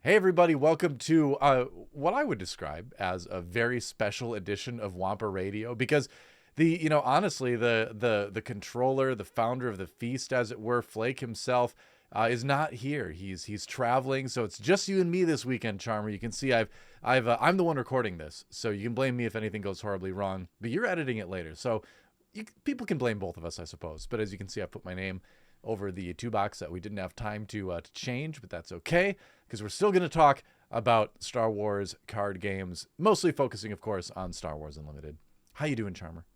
Hey everybody, welcome to what I would describe as a very special edition of Wampa Radio, because honestly, the controller, the founder of the feast, as it were, Flake himself, is not here. He's traveling, so it's just you and me this weekend, Charmer. You can see I'm the one recording this, so you can blame me if anything goes horribly wrong, but you're editing it later, so people can blame both of us, I suppose. But as you can see, I put my name over the 2-box that we didn't have time to change, but that's okay, because we're still going to talk about Star Wars card games, mostly focusing, of course, on Star Wars Unlimited. How you doing, Charmer?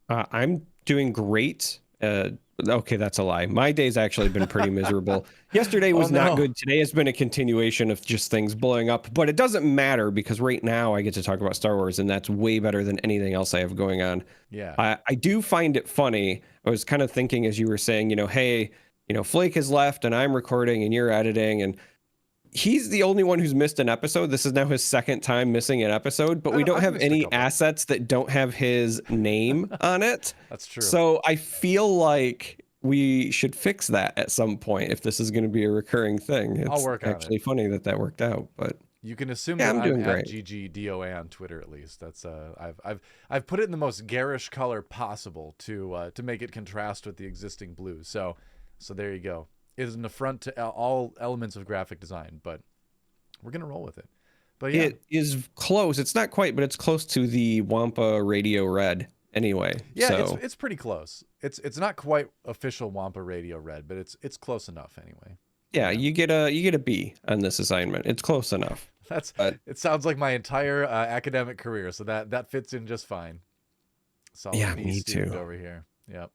I'm doing great. Okay, that's a lie. My day's actually been pretty miserable. Yesterday was not good. Today has been a continuation of just things blowing up, but it doesn't matter because right now I get to talk about Star Wars, and that's way better than anything else I have going on. Yeah. I do find it funny. I was kind of thinking as you were saying, hey, Flake has left and I'm recording and you're editing, and he's the only one who's missed an episode. This is now his second time missing an episode, but we don't have any assets that don't have his name on it. That's true. So I feel like we should fix that at some point if this is going to be a recurring thing. It's I'll work on actually it. Funny that worked out, but you can assume that I'm doing at great. GGDOA on Twitter, at least. That's I've put it in the most garish color possible to make it contrast with the existing blue. So there you go. It is an affront to all elements of graphic design, but we're gonna roll with it. But yeah, it is close. It's not quite, but it's close to the Wampa Radio Red anyway. Yeah, so. it's pretty close. It's not quite official Wampa Radio Red, but it's close enough anyway. Yeah, you get a B on this assignment. It's close enough. It sounds like my entire academic career, so that fits in just fine. Solid yeah, B me student too. over here. Yep.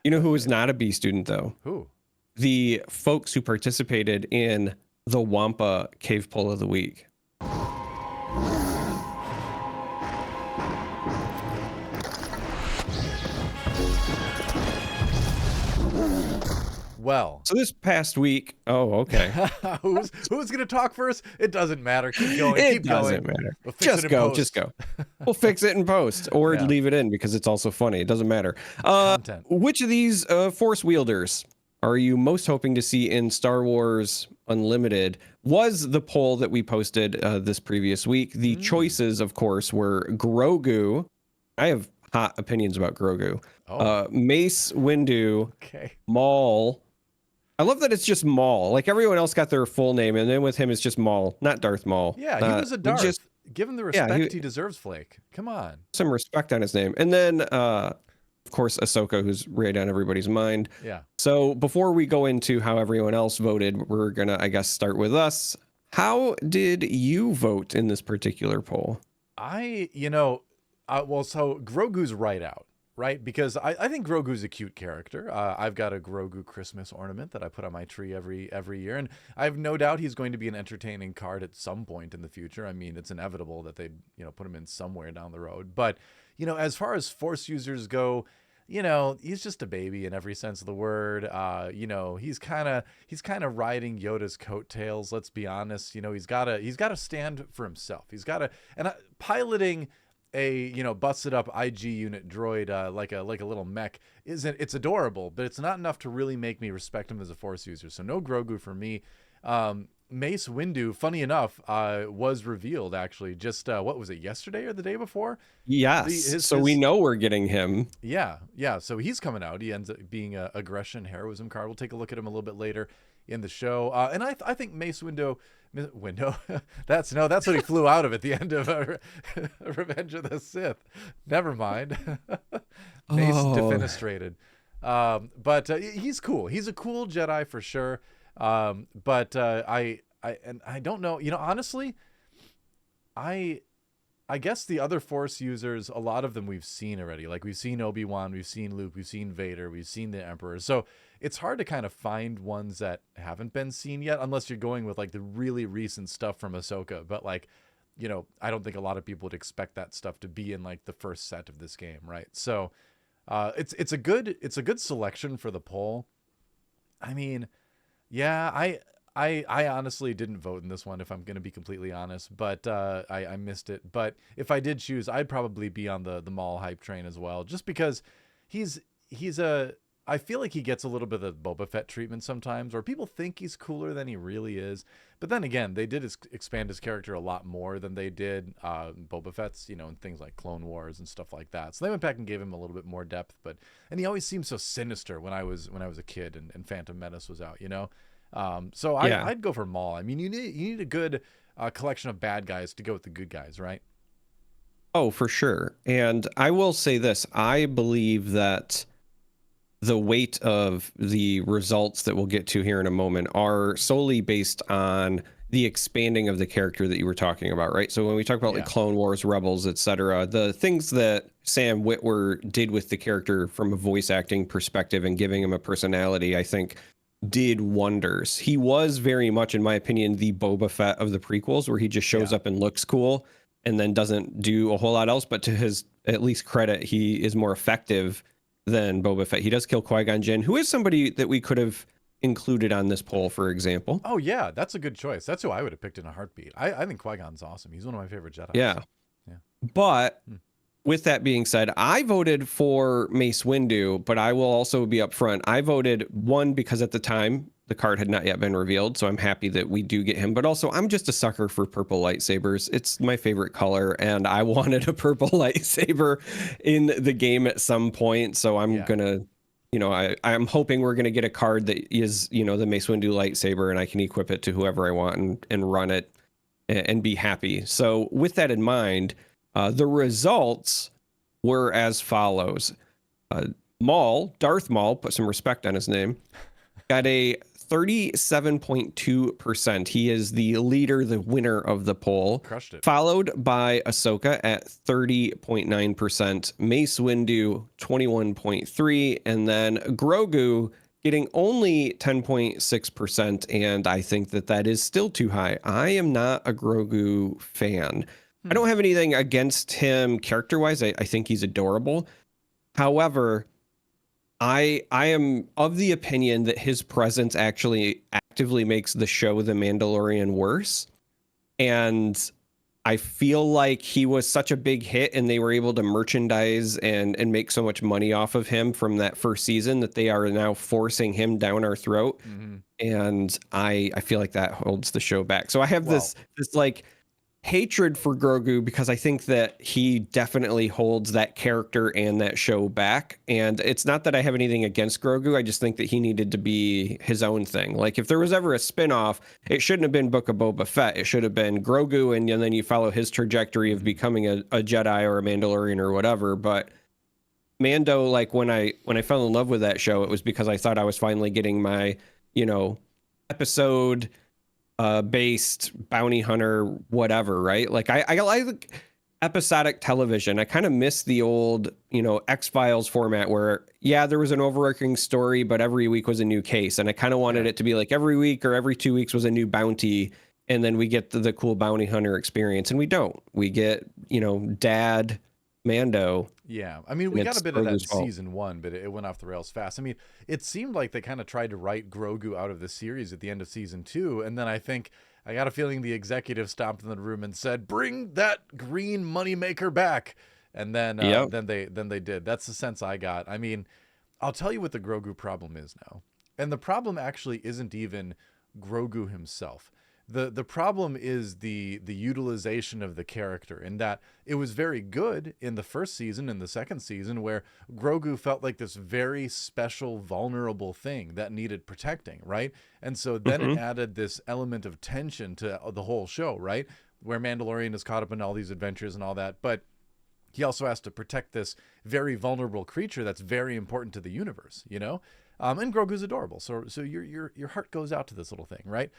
You know who was not a B student though? Who? The folks who participated in the Wampa Cave Pull of the Week. Well, so this past week, okay. who's gonna talk first? It doesn't matter. Keep going. It keep going. doesn't matter. We'll Just go. We'll fix it in post or leave it in because it's also funny. It doesn't matter. Content. Which of these Force wielders are you most hoping to see in Star Wars Unlimited? Was the poll that we posted this previous week. The choices, of course, were Grogu. I have hot opinions about Grogu. Mace Windu. Okay. Maul. I love that it's just Maul. Like everyone else got their full name, and then with him it's just Maul, not Darth Maul. Yeah, he was a Darth. Give him the respect he deserves, Flake. Come on. Some respect on his name. And then, of course, Ahsoka, who's right on everybody's mind. Yeah. So before we go into how everyone else voted, we're going to, I guess, start with us. How did you vote in this particular poll? So Grogu's right out. Right? Because I think Grogu's a cute character. I've got a Grogu Christmas ornament that I put on my tree every year, and I have no doubt he's going to be an entertaining card at some point in the future. I mean, it's inevitable that they'd, put him in somewhere down the road. But, as far as Force users go, he's just a baby in every sense of the word. He's kind of riding Yoda's coattails, let's be honest. He's got to stand for himself. Piloting a busted up IG unit droid like a little mech it's adorable, but it's not enough to really make me respect him as a Force user. So no Grogu for me. Mace Windu, funny enough, was revealed actually just what was it, yesterday or the day before? Yes. We know we're getting him. Yeah. So he's coming out. He ends up being a aggression heroism card. We'll take a look at him a little bit later in the show. And I think Mace Windu that's what he flew out of at the end of Revenge of the Sith. Never mind. Mace defenestrated. But he's cool. He's a cool Jedi for sure. But I don't know, honestly, I guess the other Force users, a lot of them we've seen already. Like we've seen Obi-Wan, we've seen Luke, we've seen Vader, we've seen the Emperor. So it's hard to kind of find ones that haven't been seen yet, unless you're going with like the really recent stuff from Ahsoka. But like, I don't think a lot of people would expect that stuff to be in like the first set of this game, right? So it's a good selection for the poll. I mean, yeah, I honestly didn't vote in this one, if I'm going to be completely honest, but I missed it. But if I did choose, I'd probably be on the Maul hype train as well, just because he's a I feel like he gets a little bit of the Boba Fett treatment sometimes, where people think he's cooler than he really is. But then again, they did expand his character a lot more than they did Boba Fett's, you know, in things like Clone Wars and stuff like that. So they went back and gave him a little bit more depth. And he always seemed so sinister when I was a kid and Phantom Menace was out, you know. So I'd go for Maul. I mean, you need a good collection of bad guys to go with the good guys, right? Oh, for sure. And I will say this: I believe that the weight of the results that we'll get to here in a moment are solely based on the expanding of the character that you were talking about, right? So when we talk about like Clone Wars, Rebels, etc., the things that Sam Witwer did with the character from a voice acting perspective and giving him a personality, I think did wonders. He was very much, in my opinion, the Boba Fett of the prequels, where he just shows up and looks cool and then doesn't do a whole lot else. But to his at least credit, he is more effective than Boba Fett. He does kill Qui-Gon Jinn, who is somebody that we could have included on this poll, for example. Oh yeah, that's a good choice. That's who I would have picked in a heartbeat. I think Qui-Gon's awesome. He's one of my favorite Jedi. Yeah. But with that being said, I voted for Mace Windu, but I will also be upfront. I voted, one, because at the time the card had not yet been revealed, so I'm happy that we do get him. But also, I'm just a sucker for purple lightsabers. It's my favorite color, and I wanted a purple lightsaber in the game at some point. So I'm gonna, you know, I'm hoping we're gonna get a card that is, you know, the Mace Windu lightsaber, and I can equip it to whoever I want and run it and be happy. So with that in mind, the results were as follows. Maul, Darth Maul, put some respect on his name, got a 37.2%. He is the leader, the winner of the poll. Crushed it. Followed by Ahsoka at 30.9%, Mace Windu 21.3%, and then Grogu getting only 10.6%. And I think that is still too high. I am not a Grogu fan. I don't have anything against him character-wise. I think he's adorable. However, I am of the opinion that his presence actually actively makes the show The Mandalorian worse. And I feel like he was such a big hit and they were able to merchandise and make so much money off of him from that first season that they are now forcing him down our throat. And I feel like that holds the show back. So I have this like hatred for Grogu because I think that he definitely holds that character and that show back. And it's not that I have anything against Grogu. I just think that he needed to be his own thing. Like if there was ever a spinoff, it shouldn't have been Book of Boba Fett. It should have been Grogu, and then you follow his trajectory of becoming a Jedi or a Mandalorian or whatever. But Mando, like when I fell in love with that show, it was because I thought I was finally getting my, you know, episode based bounty hunter whatever, right? Like I like episodic television. I kind of miss the old, you know, X-Files format where there was an overarching story, but every week was a new case, and I kind of wanted it to be like every week or every 2 weeks was a new bounty, and then we get the cool bounty hunter experience. And we get, you know, Dad Mando. Yeah, I mean, we got a bit of that in season 1, but it went off the rails fast. I mean, it seemed like they kind of tried to write Grogu out of the series at the end of season 2, and then I got a feeling the executive stomped in the room and said, "Bring that green moneymaker back," and then they did. That's the sense I got. I mean, I'll tell you what the Grogu problem is now, and the problem actually isn't even Grogu himself. The problem is the utilization of the character, in that it was very good in the first season and the second season where Grogu felt like this very special, vulnerable thing that needed protecting, right? And so then it added this element of tension to the whole show, right? Where Mandalorian is caught up in all these adventures and all that, but he also has to protect this very vulnerable creature that's very important to the universe, you know? And Grogu's adorable, so your heart goes out to this little thing, right?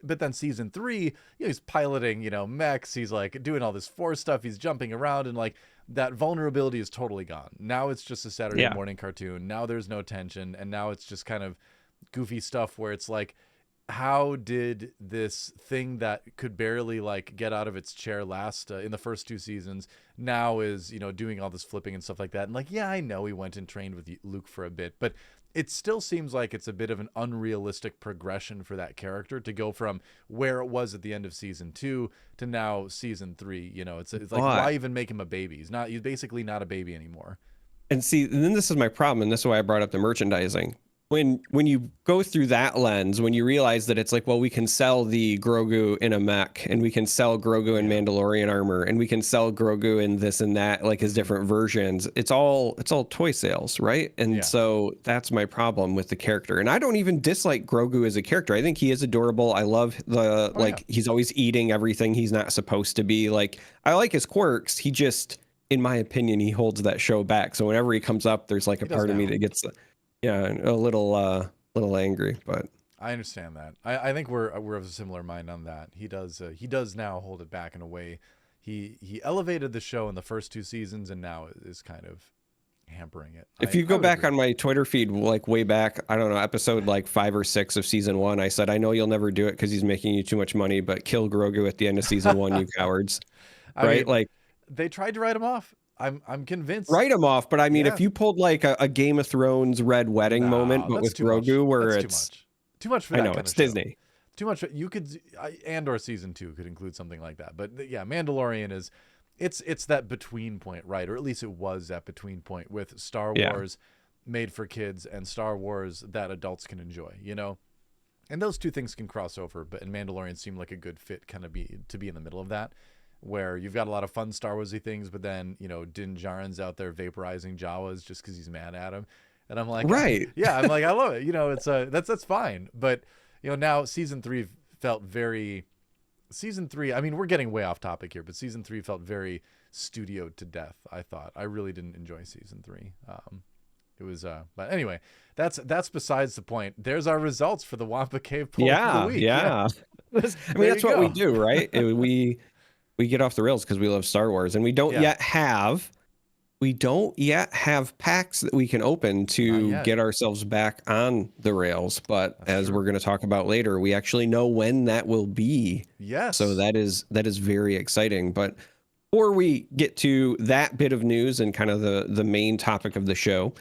But then season 3, you know, he's piloting, you know, mechs. He's like doing all this Force stuff. He's jumping around, and like that vulnerability is totally gone. Now it's just a Saturday morning cartoon. Now there's no tension, and now it's just kind of goofy stuff where it's like, how did this thing that could barely like get out of its chair last in the first 2 seasons now is, you know, doing all this flipping and stuff like that. And like, yeah, I know he went and trained with Luke for a bit, but it still seems like it's a bit of an unrealistic progression for that character to go from where it was at the end of season 2 to now season 3. You know, it's like, why even make him a baby? He's basically not a baby anymore. And see, and then this is my problem, and this is why I brought up the merchandising. When you go through that lens, when you realize that it's like, well, we can sell the Grogu in a mech, and we can sell Grogu in Mandalorian armor, and we can sell Grogu in this and that, like his different versions. It's all toy sales, right? And so that's my problem with the character. And I don't even dislike Grogu as a character. I think he is adorable. I love he's always eating everything he's not supposed to be. Like, I like his quirks. He just, in my opinion, he holds that show back. So whenever he comes up, there's like a part of me that gets a little angry. But I understand that. I think we're of a similar mind on that. He does now hold it back in a way. He elevated the show in the first 2 seasons, and now is kind of hampering it. If you go back on my Twitter feed, like way back, I don't know, episode like 5 or 6 of season 1, I said, I know you'll never do it because he's making you too much money, but kill Grogu at the end of season 1, you cowards. Right? mean, like, they tried to write him off. I'm convinced. Write him off, but I mean, if you pulled like a Game of Thrones Red Wedding moment, but with Grogu, where it's too much for that. I know it's Disney. Too much. You could, and/or season 2 could include something like that. But yeah, Mandalorian is, it's that between point, right? Or at least it was that between point with Star Wars made for kids and Star Wars that adults can enjoy. You know, and those two things can cross over. But in Mandalorian seemed like a good fit, kind of to be in the middle of that, where you've got a lot of fun Star Warsy things, but then, you know, Din Djarin's out there vaporizing Jawas just because he's mad at him, and I'm like, right, I'm like, I love it. You know, it's that's fine, but you know, now season 3 felt very. Season 3, I mean, we're getting way off topic here, but season 3 felt very studio to death. I thought I really didn't enjoy season 3. It was, but anyway, that's besides the point. There's our results for the Wampa Cave poll of the week. I mean, that's what we do, right? We get off the rails because we love Star Wars, and we don't yet have packs that we can open to get ourselves back on the rails. But as we're going to talk about later, we actually know when that will be. Yes. So that is very exciting. But before we get to that bit of news and kind of the main topic of the show,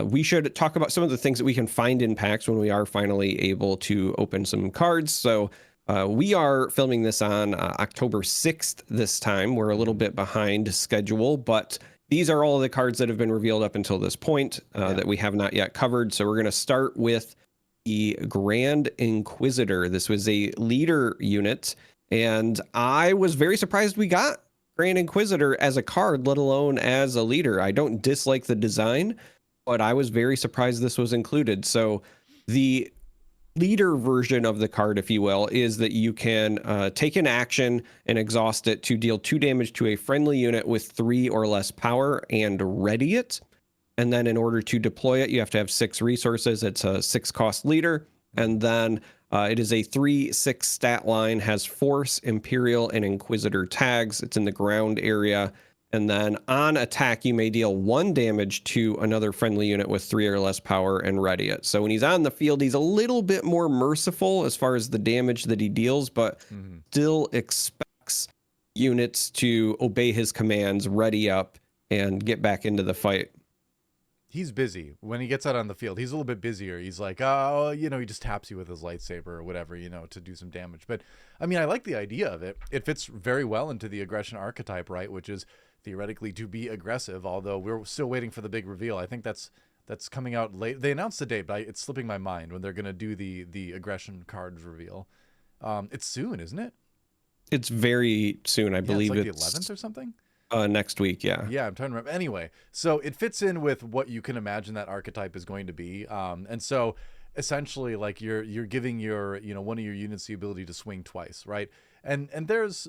we should talk about some of the things that we can find in packs when we are finally able to open some cards. So we are filming this on October 6th this time. We're a little bit behind schedule, but these are all of the cards that have been revealed up until this point that we have not yet covered. So we're going to start with the Grand Inquisitor. This was a leader unit, and I was very surprised we got Grand Inquisitor as a card, let alone as a leader. I don't dislike the design, but I was very surprised this was included. So the leader version of the card, if you will, is that you can take an action and exhaust it to deal 2 damage to a friendly unit with 3 or less power and ready it. And then in order to deploy it, you have to have 6 resources. It's a 6 cost leader. And then it is a 3/6 stat line, has Force, Imperial, and Inquisitor tags. It's in the ground area. And then on attack, you may deal 1 damage to another friendly unit with 3 or less power and ready it. So when he's on the field, he's a little bit more merciful as far as the damage that he deals, but still expects units to obey his commands, ready up, and get back into the fight. He's busy. When he gets out on the field, he's a little bit busier. He's like, oh, you know, he just taps you with his lightsaber or whatever, you know, to do some damage. But, I mean, I like the idea of it. It fits very well into the aggression archetype, right, which is theoretically to be aggressive, although we're still waiting for the big reveal. I think that's coming out late. They announced the date, but it's slipping my mind when they're going to do the aggression cards reveal. It's soon, isn't it? It's very soon. I believe it's like it's the 11th or something. Next week, yeah. Yeah, I'm trying to remember. Anyway, so it fits in with what you can imagine that archetype is going to be. And so essentially, like you're giving your, you know, one of your units the ability to swing twice, right? And there's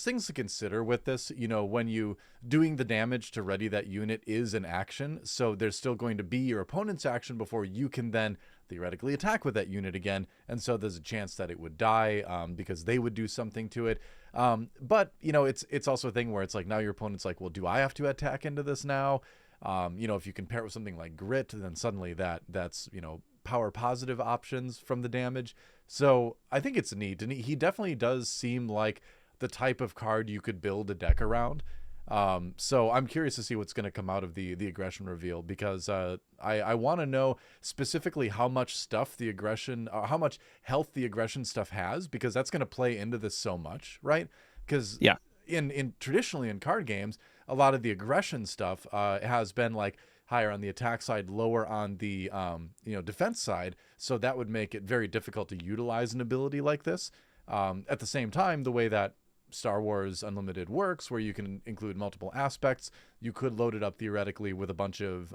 things to consider with this. You know, when you doing the damage to ready that unit is an action, so there's still going to be your opponent's action before you can then theoretically attack with that unit again, and so there's a chance that it would die because they would do something to it. But you know, it's also a thing where it's like now your opponent's like, well, do I have to attack into this now? You know, if you compare it with something like Grit, then suddenly that's you know, power positive options from the damage. So I think it's neat, and he definitely does seem like the type of card you could build a deck around. So I'm curious to see what's going to come out of the aggression reveal, because I want to know specifically how much stuff the aggression, how much health the aggression stuff has, because that's going to play into this so much, right? Because in traditionally in card games, a lot of the aggression stuff has been like higher on the attack side, lower on the defense side. So that would make it very difficult to utilize an ability like this. At the same time, the way that Star Wars Unlimited works, where you can include multiple aspects, you could load it up theoretically with a bunch of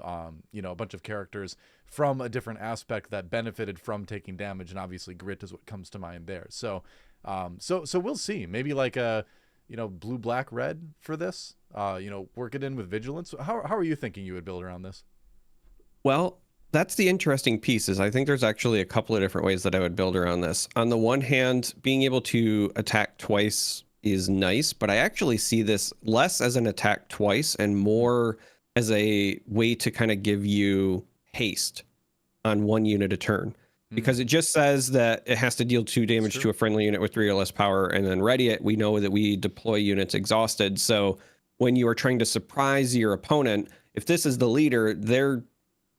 characters from a different aspect that benefited from taking damage, and obviously grit is what comes to mind there. So we'll see. Maybe like a blue, black, red for this. Work it in with vigilance. How are you thinking you would build around this? Well, that's the interesting piece. Is I think there's actually a couple of different ways that I would build around this. On the one hand, being able to attack twice is nice, but I actually see this less as an attack twice and more as a way to kind of give you haste on one unit a turn, because it just says that it has to deal 2 damage to a friendly unit with 3 or less power and then ready it. We know that we deploy units exhausted. So when you are trying to surprise your opponent, if this is the leader, they're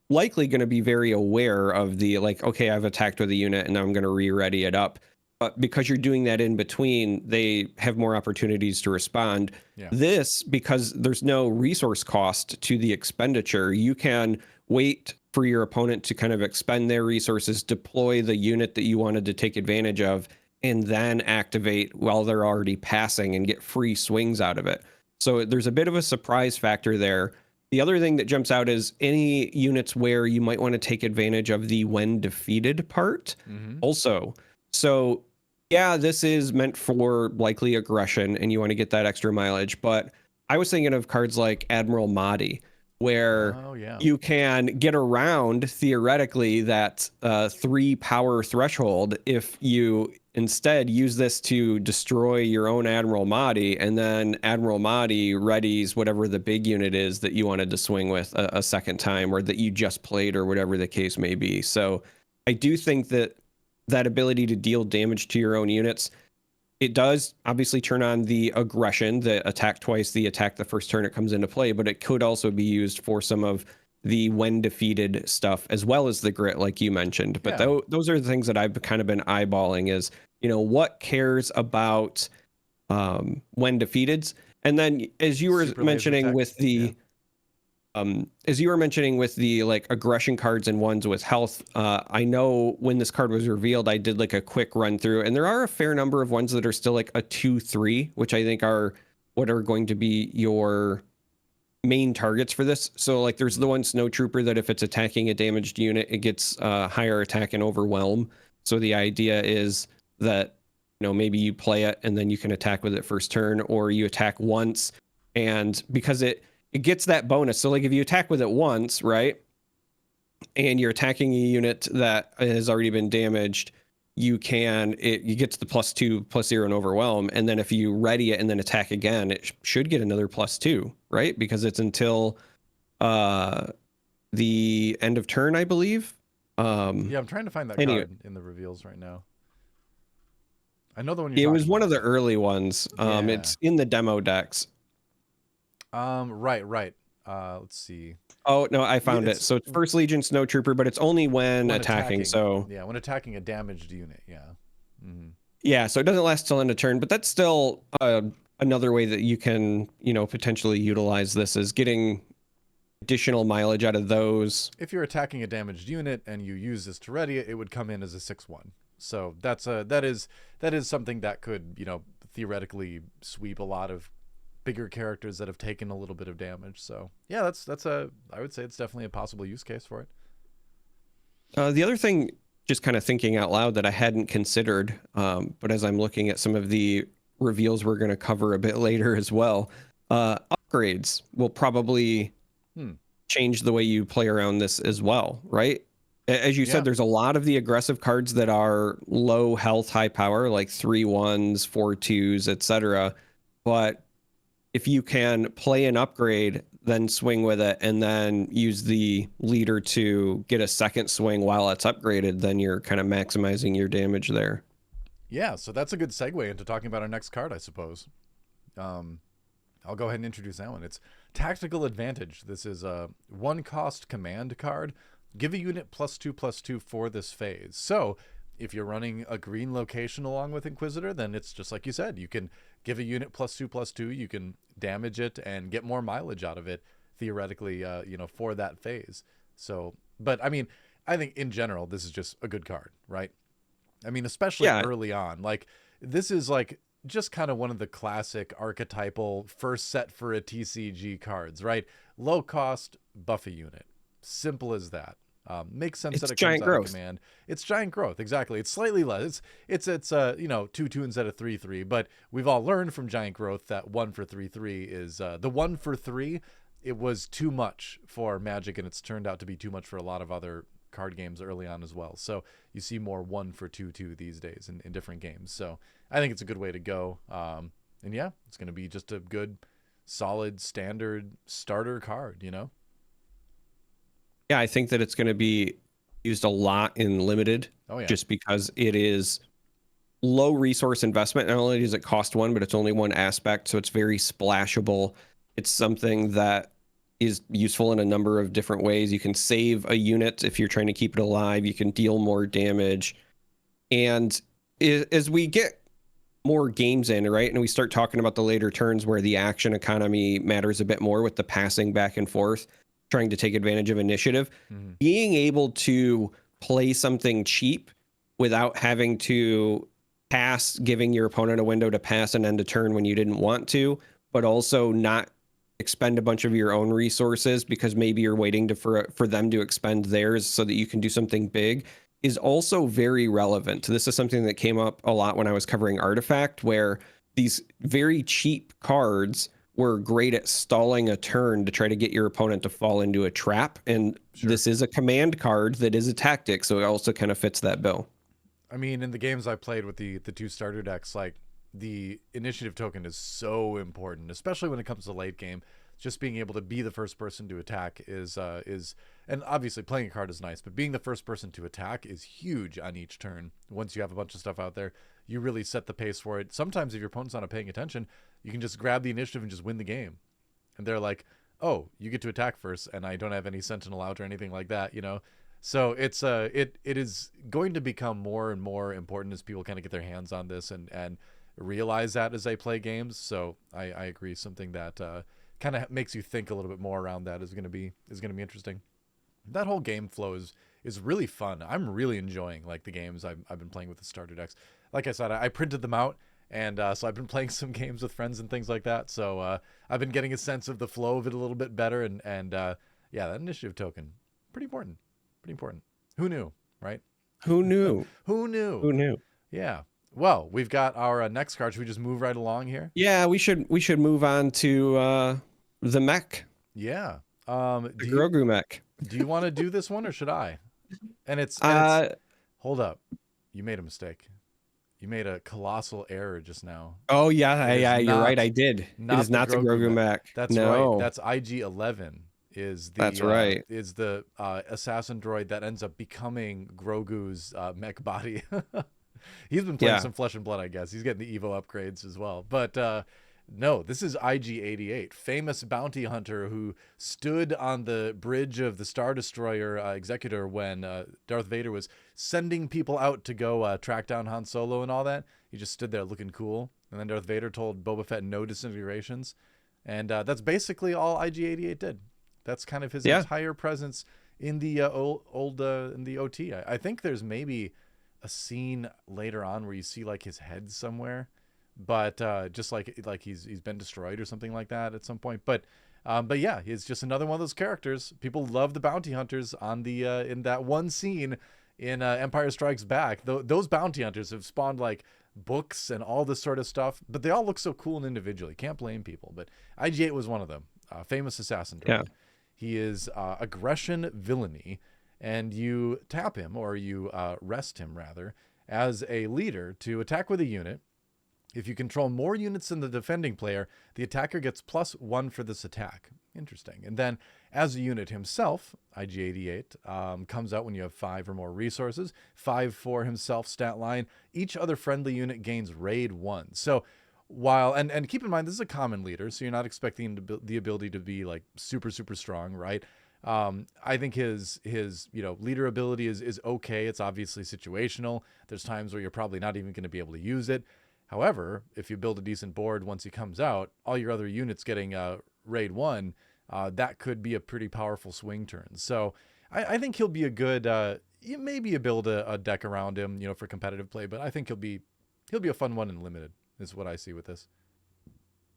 likely going to be very aware of the, like, okay, I've attacked with a unit and now I'm going to re-ready it up. But because you're doing that in between, they have more opportunities to respond. Yeah. This, because there's no resource cost to the expenditure, you can wait for your opponent to kind of expend their resources, deploy the unit that you wanted to take advantage of, and then activate while they're already passing and get free swings out of it. So there's a bit of a surprise factor there. The other thing that jumps out is any units where you might want to take advantage of the when defeated part also. So yeah, this is meant for likely aggression and you want to get that extra mileage, but I was thinking of cards like Admiral Mahdi, where you can get around theoretically that 3 power threshold if you instead use this to destroy your own Admiral Mahdi, and then Admiral Mahdi readies whatever the big unit is that you wanted to swing with a second time, or that you just played, or whatever the case may be. So I do think that ability to deal damage to your own units, it does obviously turn on the aggression, the attack twice, the attack the first turn it comes into play, but it could also be used for some of the when defeated stuff, as well as the grit, like you mentioned. But those are the things that I've kind of been eyeballing is, what cares about when defeateds. And then as you were mentioning with the, like aggression cards and ones with health, I know when this card was revealed, I did like a quick run through, and there are a fair number of ones that are still like a 2/3, which I think are what are going to be your main targets for this. So like there's the one Snow Trooper that if it's attacking a damaged unit, it gets higher attack and overwhelm. So the idea is that, maybe you play it and then you can attack with it first turn, or you attack once, and because it gets that bonus. So like if you attack with it once, right, and you're attacking a unit that has already been damaged, you get to the +2/+0 and overwhelm. And then if you ready it and then attack again, it should get another +2, right? Because it's until the end of turn, I believe. I'm trying to find that card in the reveals right now. I know the one it was one of the early ones. It's in the demo decks. Right. Let's see. Oh no, I found it. So it's First Legion Snow Trooper, but it's only when attacking. So when attacking a damaged unit. Yeah, so it doesn't last till end of turn, but that's still another way that you can, potentially utilize this, is getting additional mileage out of those. If you're attacking a damaged unit and you use this to ready it, it would come in as a 6/1. So that is something that could, theoretically sweep a lot of bigger characters that have taken a little bit of damage. So yeah, I would say it's definitely a possible use case for it. The other thing, just kind of thinking out loud, that I hadn't considered, but as I'm looking at some of the reveals we're going to cover a bit later as well, upgrades will probably change the way you play around this as well, right? As you said, there's a lot of the aggressive cards that are low health, high power, like 3/1s, 4/2s, etc. But if you can play an upgrade, then swing with it, and then use the leader to get a second swing while it's upgraded, then you're kind of maximizing your damage there. Yeah, so that's a good segue into talking about our next card, I suppose. I'll go ahead and introduce that one. It's Tactical Advantage. This is a 1-cost command card. Give a unit +2/+2 for this phase. So if you're running a green location along with Inquisitor, then it's just like you said. You can give a unit +2/+2. You can damage it and get more mileage out of it, theoretically, for that phase. So, but I mean, I think in general, this is just a good card, right? I mean, especially early on. Like, this is like just kind of one of the classic archetypal first set for a TCG cards, right? Low cost, buff a unit. Simple as that. Makes sense that it comes out of command. It's giant growth, exactly. It's slightly less. It's 2/2 instead of 3/3. But we've all learned from giant growth that 1 for 3/3 is the 1 for 3. It was too much for Magic, and it's turned out to be too much for a lot of other card games early on as well. So you see more 1 for 2/2 these days in different games. So I think it's a good way to go. And yeah, it's going to be just a good, solid, standard starter card, Yeah, I think that it's going to be used a lot in limited, just because it is low resource investment. Not only does it cost 1, but it's only 1 aspect, so it's very splashable. It's something that is useful in a number of different ways. You can save a unit if you're trying to keep it alive. You can deal more damage. And as we get more games in, right, and we start talking about the later turns where the action economy matters a bit more with the passing back and forth, trying to take advantage of initiative, being able to play something cheap without having to pass, giving your opponent a window to pass and end a turn when you didn't want to, but also not expend a bunch of your own resources because maybe you're waiting for them to expend theirs so that you can do something big, is also very relevant. This is something that came up a lot when I was covering Artifact, where these very cheap cards were great at stalling a turn to try to get your opponent to fall into a trap. And this is a command card that is a tactic, so it also kind of fits that bill. I mean, in the games I played with the 2 starter decks, like, the initiative token is so important, especially when it comes to late game. Just being able to be the first person to attack is and obviously playing a card is nice, but being the first person to attack is huge on each turn. Once you have a bunch of stuff out there, you really set the pace for it. Sometimes if your opponent's not paying attention, you can just grab the initiative and just win the game. And they're like, oh, you get to attack first, and I don't have any Sentinel out or anything like that, So it's it is going to become more and more important as people kind of get their hands on this and realize that as they play games. So I agree. Something that kind of makes you think a little bit more around that is going to be interesting. That whole game flow is really fun. I'm really enjoying like the games I've been playing with the starter decks. Like I said, I printed them out, and so I've been playing some games with friends and things like that. So I've been getting a sense of the flow of it a little bit better. And yeah, that initiative token, pretty important. Who knew, right? Who knew? Who knew? Yeah. Well, we've got our next card. Should we just move right along here? Yeah, we should move on to the mech. Yeah. The Grogu mech. Do you want to do this one or should I? And it's hold up. You made a mistake. You made a colossal error just now. Oh yeah, you're right. I did. It is not the Grogu mech. That's right. That's IG-11. That's right. Is the assassin droid that ends up becoming Grogu's mech body. He's been playing some Flesh and Blood, I guess. He's getting the Evo upgrades as well. But no, this is IG-88, famous bounty hunter who stood on the bridge of the Star Destroyer Executor when Darth Vader was sending people out to go track down Han Solo and all that. He just stood there looking cool. And then Darth Vader told Boba Fett no disintegrations. And that's basically all IG-88 did. That's kind of his entire presence in the in the OT. I think there's maybe a scene later on where you see like his head somewhere, but just like he's been destroyed or something like that at some point. But yeah, he's just another one of those characters. People love the bounty hunters on the in that one scene in Empire Strikes Back. Those bounty hunters have spawned like books and all this sort of stuff, but they all look so cool and individually. Can't blame people. But IG-8 was one of them. Famous assassin droid. Yeah. He is aggression villainy. And you tap him, or you rest him rather, as a leader to attack with a unit. If you control more units than the defending player, the attacker gets +1 for this attack. Interesting. And then as a unit himself, IG-88 comes out when you have 5 or more resources. 5 for himself stat line. Each other friendly unit gains raid 1. So while, and keep in mind, this is a common leader, so you're not expecting the ability to be like super, super strong, right? I think his leader ability is okay. It's obviously situational. There's times where you're probably not even going to be able to use it. However, if you build a decent board once he comes out, all your other units getting raid 1, that could be a pretty powerful swing turn. So I think he'll be a good maybe you build a deck around him, for competitive play, but I think he'll be a fun one in limited is what I see with this.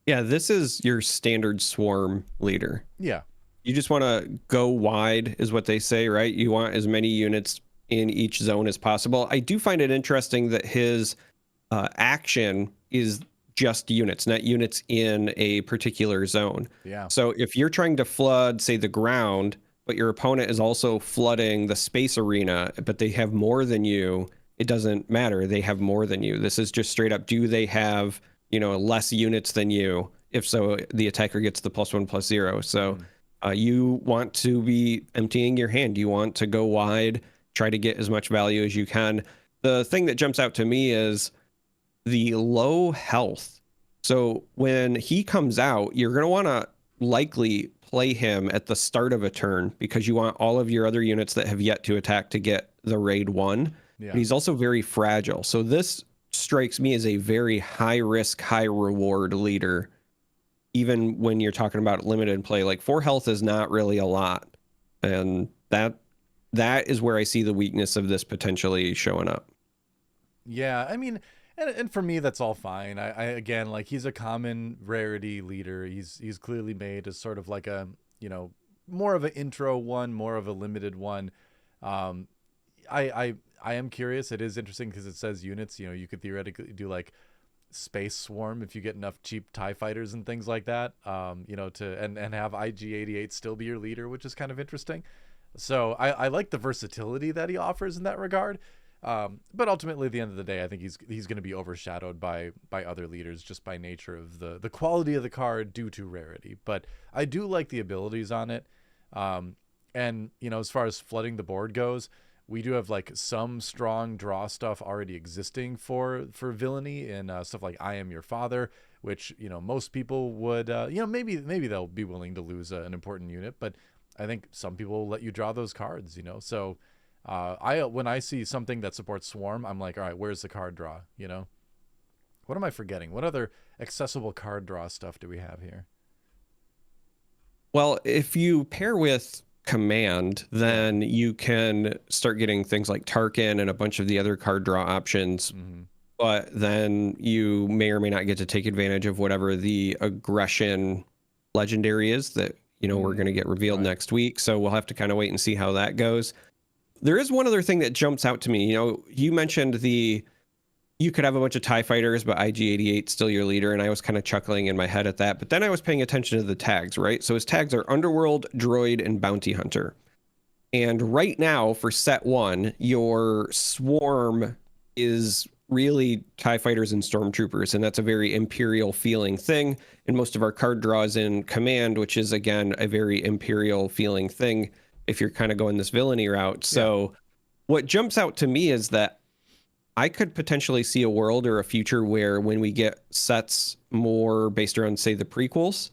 Yeah, this is your standard swarm leader. Yeah. You just want to go wide is what they say, right? You want as many units in each zone as possible. I do find it interesting that his action is just units, not units in a particular zone. Yeah. So if you're trying to flood, say, the ground, but your opponent is also flooding the space arena, but they have more than you, it doesn't matter. They have more than you. This is just straight up, do they have, less units than you? If so, the attacker gets the +1/+0. So you want to be emptying your hand. You want to go wide, try to get as much value as you can. The thing that jumps out to me is the low health. So when he comes out, you're going to want to likely play him at the start of a turn because you want all of your other units that have yet to attack to get the raid 1. Yeah. But he's also very fragile. So this strikes me as a very high risk, high reward leader. Even when you're talking about limited play, like 4 health is not really a lot. And that is where I see the weakness of this potentially showing up. Yeah, I mean, and for me, that's all fine. I again, like, he's a common rarity leader. He's clearly made as sort of like a, more of an intro one, more of a limited one. I am curious. It is interesting because it says units. You could theoretically do like space swarm if you get enough cheap TIE fighters and things like that. And have IG-88 still be your leader, which is kind of interesting. So I like the versatility that he offers in that regard. But ultimately, at the end of the day, I think he's going to be overshadowed by other leaders just by nature of the quality of the card due to rarity. But I do like the abilities on it. And as far as flooding the board goes, we do have like some strong draw stuff already existing for villainy and stuff like I Am Your Father, which most people would maybe they'll be willing to lose an important unit, but I think some people will let you draw those cards. So when I see something that supports Swarm, I'm like, all right, where's the card draw? What am I forgetting? What other accessible card draw stuff do we have here? Well, if you pair with Command, then you can start getting things like Tarkin and a bunch of the other card draw options. Mm-hmm. But then you may or may not get to take advantage of whatever the aggression legendary is that, we're going to get revealed next week. So we'll have to kind of wait and see how that goes. There is one other thing that jumps out to me. You mentioned you could have a bunch of TIE fighters, but IG-88 still your leader, and I was kind of chuckling in my head at that. But then I was paying attention to the tags, right? So his tags are Underworld, Droid, and Bounty Hunter. And right now, for set 1, your swarm is really TIE fighters and stormtroopers, and that's a very Imperial feeling thing. And most of our card draws in Command, which is, again, a very Imperial feeling thing if you're kind of going this villainy route. So what jumps out to me is that I could potentially see a world or a future where when we get sets more based around, say, the prequels,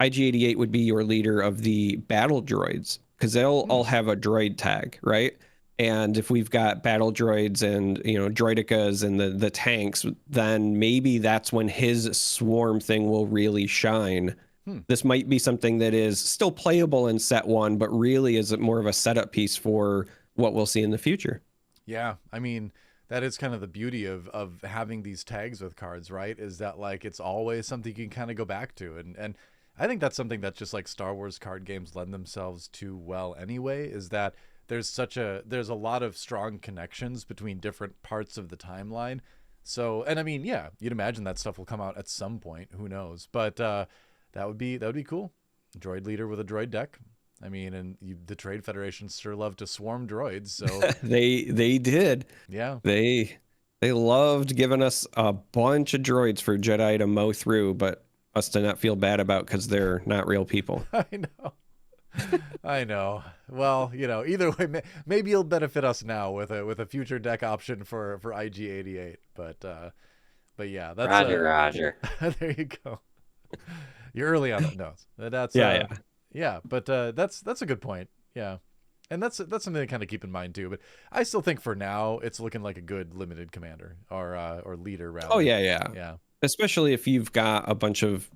IG-88 would be your leader of the battle droids because they'll all have a droid tag, right? And if we've got battle droids and, droidicas and the tanks, then maybe that's when his swarm thing will really shine. This might be something that is still playable in set 1, but really is more of a setup piece for what we'll see in the future. Yeah, I mean, that is kind of the beauty of having these tags with cards, right? Is that like it's always something you can kind of go back to. And I think that's something that just like Star Wars card games lend themselves to well anyway, is that there's a lot of strong connections between different parts of the timeline. So, and I mean, yeah, you'd imagine that stuff will come out at some point, who knows? But that would be cool. Droid leader with a droid deck. I mean, and the Trade Federation sure love to swarm droids, so they did. Yeah, they loved giving us a bunch of droids for Jedi to mow through, but us to not feel bad about because they're not real people. I know. Well, either way, maybe it'll benefit us now with a future deck option for IG-88. But yeah, that's Roger. There you go. You're early on the notes. That's Yeah, but that's a good point. Yeah. And that's something to kind of keep in mind too. But I still think for now it's looking like a good limited commander or leader rather. Oh yeah. Yeah. Especially if you've got a bunch of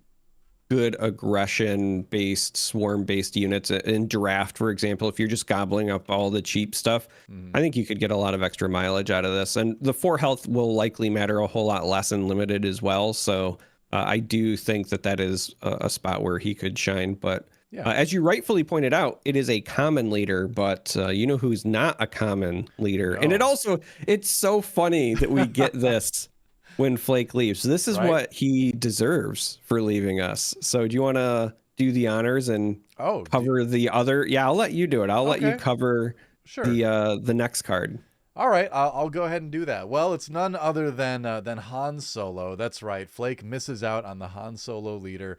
good aggression based swarm based units in draft, for example. If you're just gobbling up all the cheap stuff, I think you could get a lot of extra mileage out of this. And the 4 health will likely matter a whole lot less in limited as well. So I do think that is a spot where he could shine. But yeah. As you rightfully pointed out, it is a common leader, but you know who's not a common leader? No. And it's so funny that we get this when Flake leaves. This is what he deserves for leaving us. So do you want to do the honors and cover the other? Yeah, I'll let you do it. I'll let you cover the next card. All right, I'll go ahead and do that. Well, it's none other than Han Solo. That's right. Flake misses out on the Han Solo leader.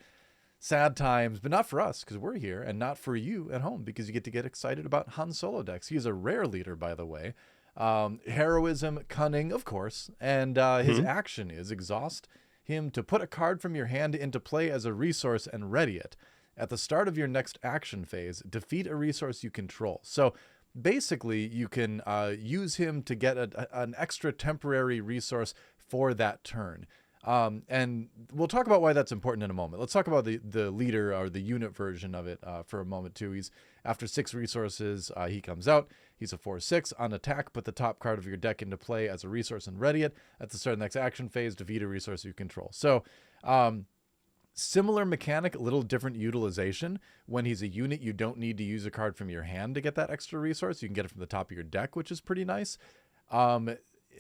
Sad times, but not for us because we're here, and not for you at home because you get excited about Han Solo decks. He's a rare leader, by the way. Heroism, cunning, of course, and his action is exhaust him to put a card from your hand into play as a resource and ready it. At the start of your next action phase, defeat a resource you control. So basically, you can use him to get an extra temporary resource for that turn. And we'll talk about why that's important in a moment. Let's talk about the leader or the unit version of it for a moment too. He's after 6 resources, he comes out. He's a 4/6 on attack. Put the top card of your deck into play as a resource and ready it. At the start of the next action phase, defeat a resource you control. So, similar mechanic, a little different utilization. When he's a unit, you don't need to use a card from your hand to get that extra resource. You can get it from the top of your deck, which is pretty nice.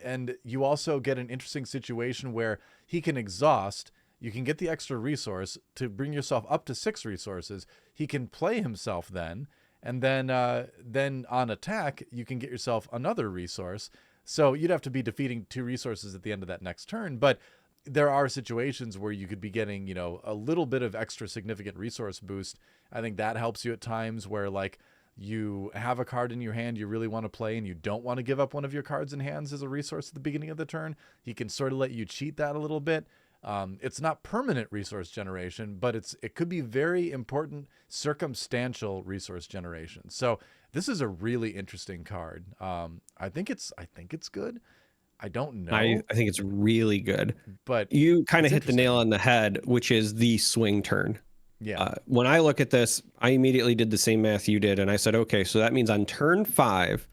And you also get an interesting situation where he can exhaust. You can get the extra resource to bring yourself up to 6 resources. He can play himself then, and then on attack, you can get yourself another resource. So you'd have to be defeating 2 resources at the end of that next turn. But there are situations where you could be getting, a little bit of extra significant resource boost. I think that helps you at times where, like, you have a card in your hand you really want to play and you don't want to give up one of your cards in hands as a resource at the beginning of the turn. He can sort of let you cheat that a little bit. It's not permanent resource generation, but it could be very important circumstantial resource generation. So this is a really interesting card. I think it's good. I don't know. I think it's really good. But you kind of hit the nail on the head, which is the swing turn. Yeah. When I look at this, I immediately did the same math you did. And I said, okay, so that means on turn 5,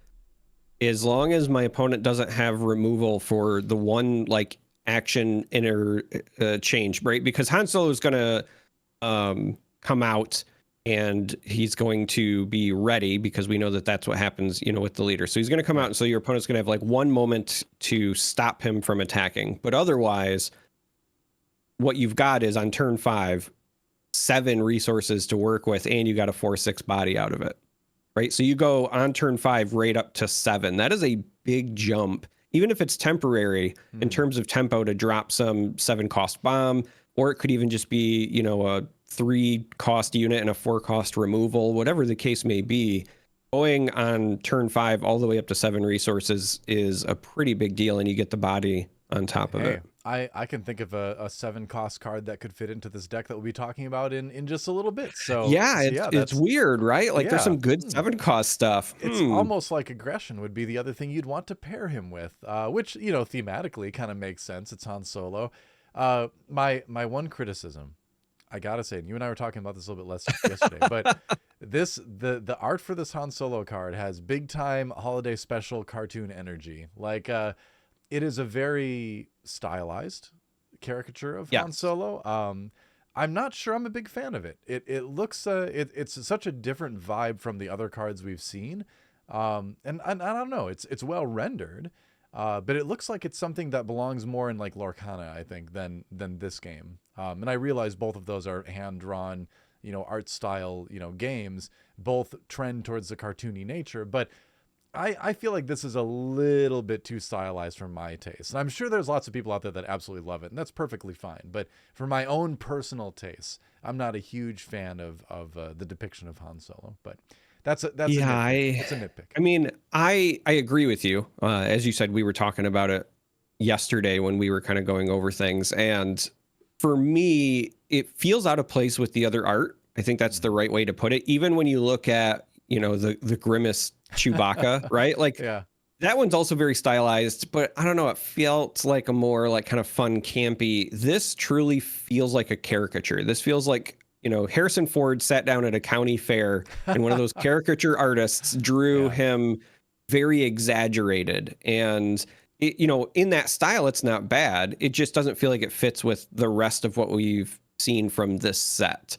as long as my opponent doesn't have removal for the one like action interchange, right? Because Han Solo is going to come out and he's going to be ready because we know that that's what happens, with the leader. So he's going to come out. And so your opponent's going to have like one moment to stop him from attacking. But otherwise, what you've got is on turn 5, 7 resources to work with, and you got a 4/6 body out of it, right? So you go on turn 5 right up to 7. That is a big jump, even if it's temporary in terms of tempo to drop some 7 cost bomb, or it could even just be, a 3 cost unit and a 4 cost removal, whatever the case may be. Going on turn 5 all the way up to 7 resources is a pretty big deal, and you get the body on top of it. I can think of a 7 cost card that could fit into this deck that we'll be talking about in just a little bit. So it's weird, right? Like there's some good 7 cost stuff. It's almost like aggression would be the other thing you'd want to pair him with, which thematically kind of makes sense. It's Han Solo. My one criticism, I gotta say, and you and I were talking about this a little bit less yesterday, but the art for this Han Solo card has big time holiday special cartoon energy. Like it is a very stylized caricature of Han Solo. I'm not sure I'm a big fan of it. It looks it's such a different vibe from the other cards we've seen. And I don't know, it's well rendered. But it looks like it's something that belongs more in like Lorcana, I think, than this game. And I realize both of those are hand-drawn, art style, games, both trend towards the cartoony nature, but I feel like this is a little bit too stylized for my taste. And I'm sure there's lots of people out there that absolutely love it, and that's perfectly fine. But for my own personal taste, I'm not a huge fan of the depiction of Han Solo. But that's a nitpick. I mean, I agree with you. As you said, we were talking about it yesterday when we were kind of going over things. And for me, it feels out of place with the other art. I think that's the right way to put it. Even when you look at, the grimace Chewbacca, right? Like Yeah. that one's also very stylized, but I don't know. It felt like a more like kind of fun, campy. This truly feels like a caricature. This feels like, Harrison Ford sat down at a county fair and one of those caricature artists drew him very exaggerated. And, in that style, it's not bad. It just doesn't feel like it fits with the rest of what we've seen from this set.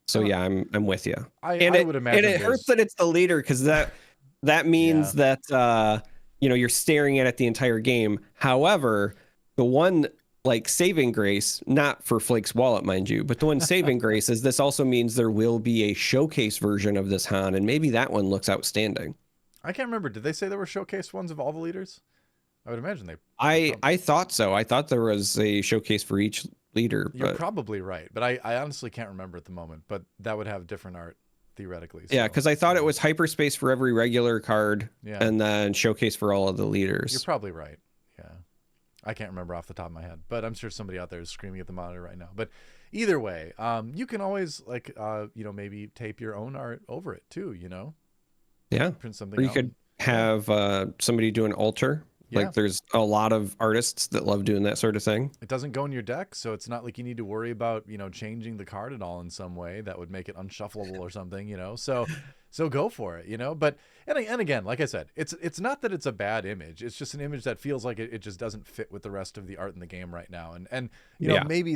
So yeah, I'm with you. I would imagine, and it hurts that it's the leader, because that means that you're staring at it the entire game. However, the one like saving grace, not for Flake's wallet, mind you, but the one saving grace is this also means there will be a showcase version of this Han, and maybe that one looks outstanding. I can't remember. Did they say there were showcase ones of all the leaders? I would imagine they. I thought so. I thought there was a showcase for each leader. You're probably right, but I honestly can't remember at the moment. But that would have different art theoretically. Yeah, because I thought it was hyperspace for every regular card, and then showcase for all of the leaders. You're probably right. Yeah, I can't remember off the top of my head, but I'm sure somebody out there is screaming at the monitor right now. But either way, you can always maybe tape your own art over it too. Yeah, print something. Or you could have somebody do an alter. Yeah. Like there's a lot of artists that love doing that sort of thing. It doesn't go in your deck, so it's not like you need to worry about, changing the card at all in some way that would make it unshuffleable or something, So go for it, But and again, like I said, it's not that it's a bad image. It's just an image that feels like it just doesn't fit with the rest of the art in the game right now. And maybe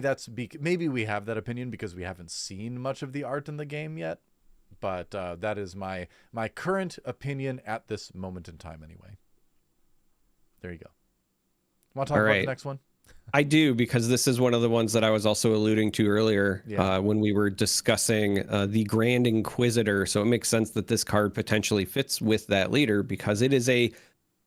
maybe we have that opinion because we haven't seen much of the art in the game yet. But that is my current opinion at this moment in time anyway. There you go. Want to talk about the next one? I do, because this is one of the ones that I was also alluding to earlier when we were discussing the Grand Inquisitor. So it makes sense that this card potentially fits with that leader because it is a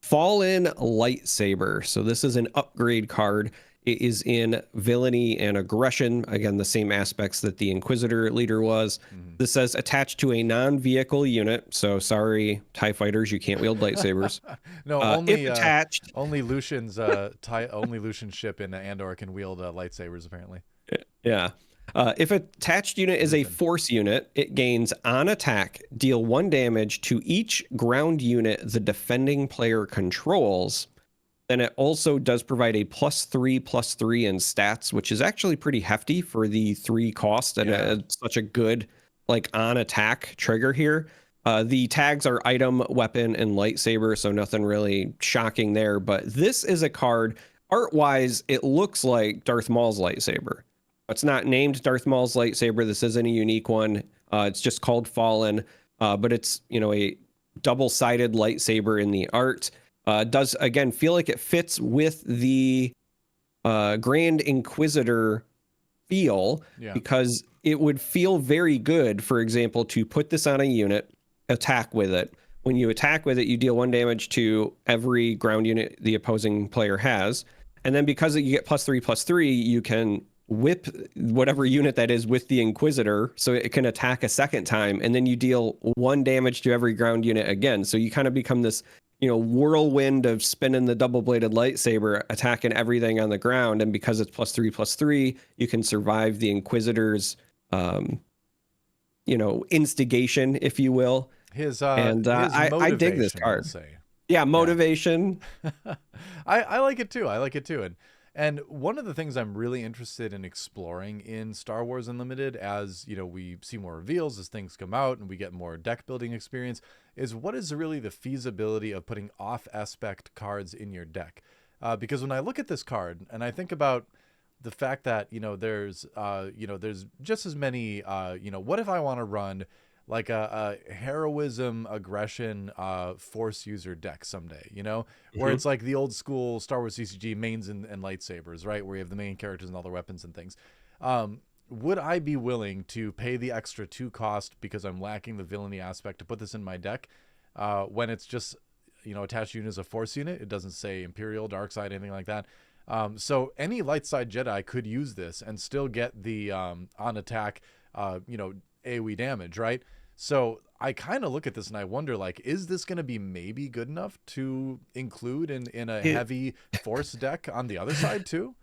Fallen Lightsaber. So this is an upgrade card. It is in villainy and aggression. Again, the same aspects that the Inquisitor leader was. This says attached to a non-vehicle unit. So sorry, TIE fighters, you can't wield lightsabers. No, only if attached. Only Lucian's only Lucian's ship in Andor can wield lightsabers apparently. Yeah. If attached unit is a force unit, it gains on attack, deal 1 damage to each ground unit the defending player controls. Then it also does provide a +3/+3 in stats, which is actually pretty hefty for the 3 cost and such a good on attack trigger here. The tags are item, weapon, and lightsaber, so nothing really shocking there. But this is a card, art wise, it looks like Darth Maul's lightsaber. It's not named Darth Maul's lightsaber. This isn't a unique one. It's just called Fallen, but it's a double-sided lightsaber in the art. Does again feel like it fits with the Grand Inquisitor feel because it would feel very good, for example, to put this on a unit, attack with it. When you attack with it, you deal 1 damage to every ground unit the opposing player has. And then because you get +3/+3, you can whip whatever unit that is with the Inquisitor so it can attack a second time. And then you deal 1 damage to every ground unit again. So you kind of become this whirlwind of spinning the double-bladed lightsaber, attacking everything on the ground. And because it's +3/+3, you can survive the Inquisitor's, instigation, if you will. I dig this card. Yeah, motivation. I like it too. And one of the things I'm really interested in exploring in Star Wars Unlimited, as we see more reveals, as things come out and we get more deck building experience, is what is really the feasibility of putting off aspect cards in your deck. Because when I look at this card and I think about the fact that there's just as many what if I want to run like a heroism, aggression, force user deck someday, where it's like the old school Star Wars CCG mains and lightsabers, right? Where you have the main characters and all the weapons and things. Would I be willing to pay the extra 2 cost because I'm lacking the villainy aspect to put this in my deck when it's just, attached unit as a force unit? It doesn't say Imperial, Dark Side, anything like that. So any light side Jedi could use this and still get the on attack, AoE damage, right? So I kind of look at this and I wonder, is this going to be maybe good enough to include in a heavy force deck on the other side too?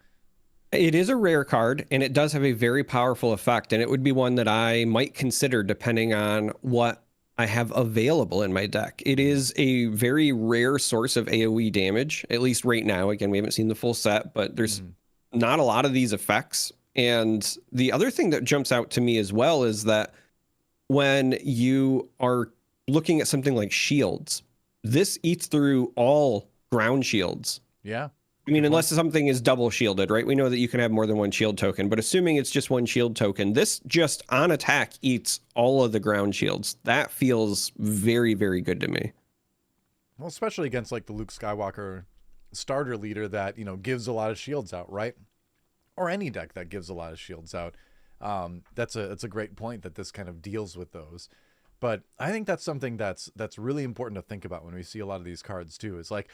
It is a rare card, and it does have a very powerful effect, and it would be one that I might consider depending on what I have available in my deck. It is a very rare source of AoE damage, at least right now. Again, we haven't seen the full set, but there's not a lot of these effects. And the other thing that jumps out to me as well is that when you are looking at something like shields, this eats through all ground shields. Yeah. I mean, unless something is double shielded, right? We know that you can have more than one shield token, but assuming it's just one shield token, this just on attack eats all of the ground shields. That feels very, very good to me. Well, especially against like the Luke Skywalker starter leader that, you know, gives a lot of shields out, right? Or any deck that gives a lot of shields out. That's a great point that this kind of deals with those. But I think that's something that's really important to think about when we see a lot of these cards too. It's like,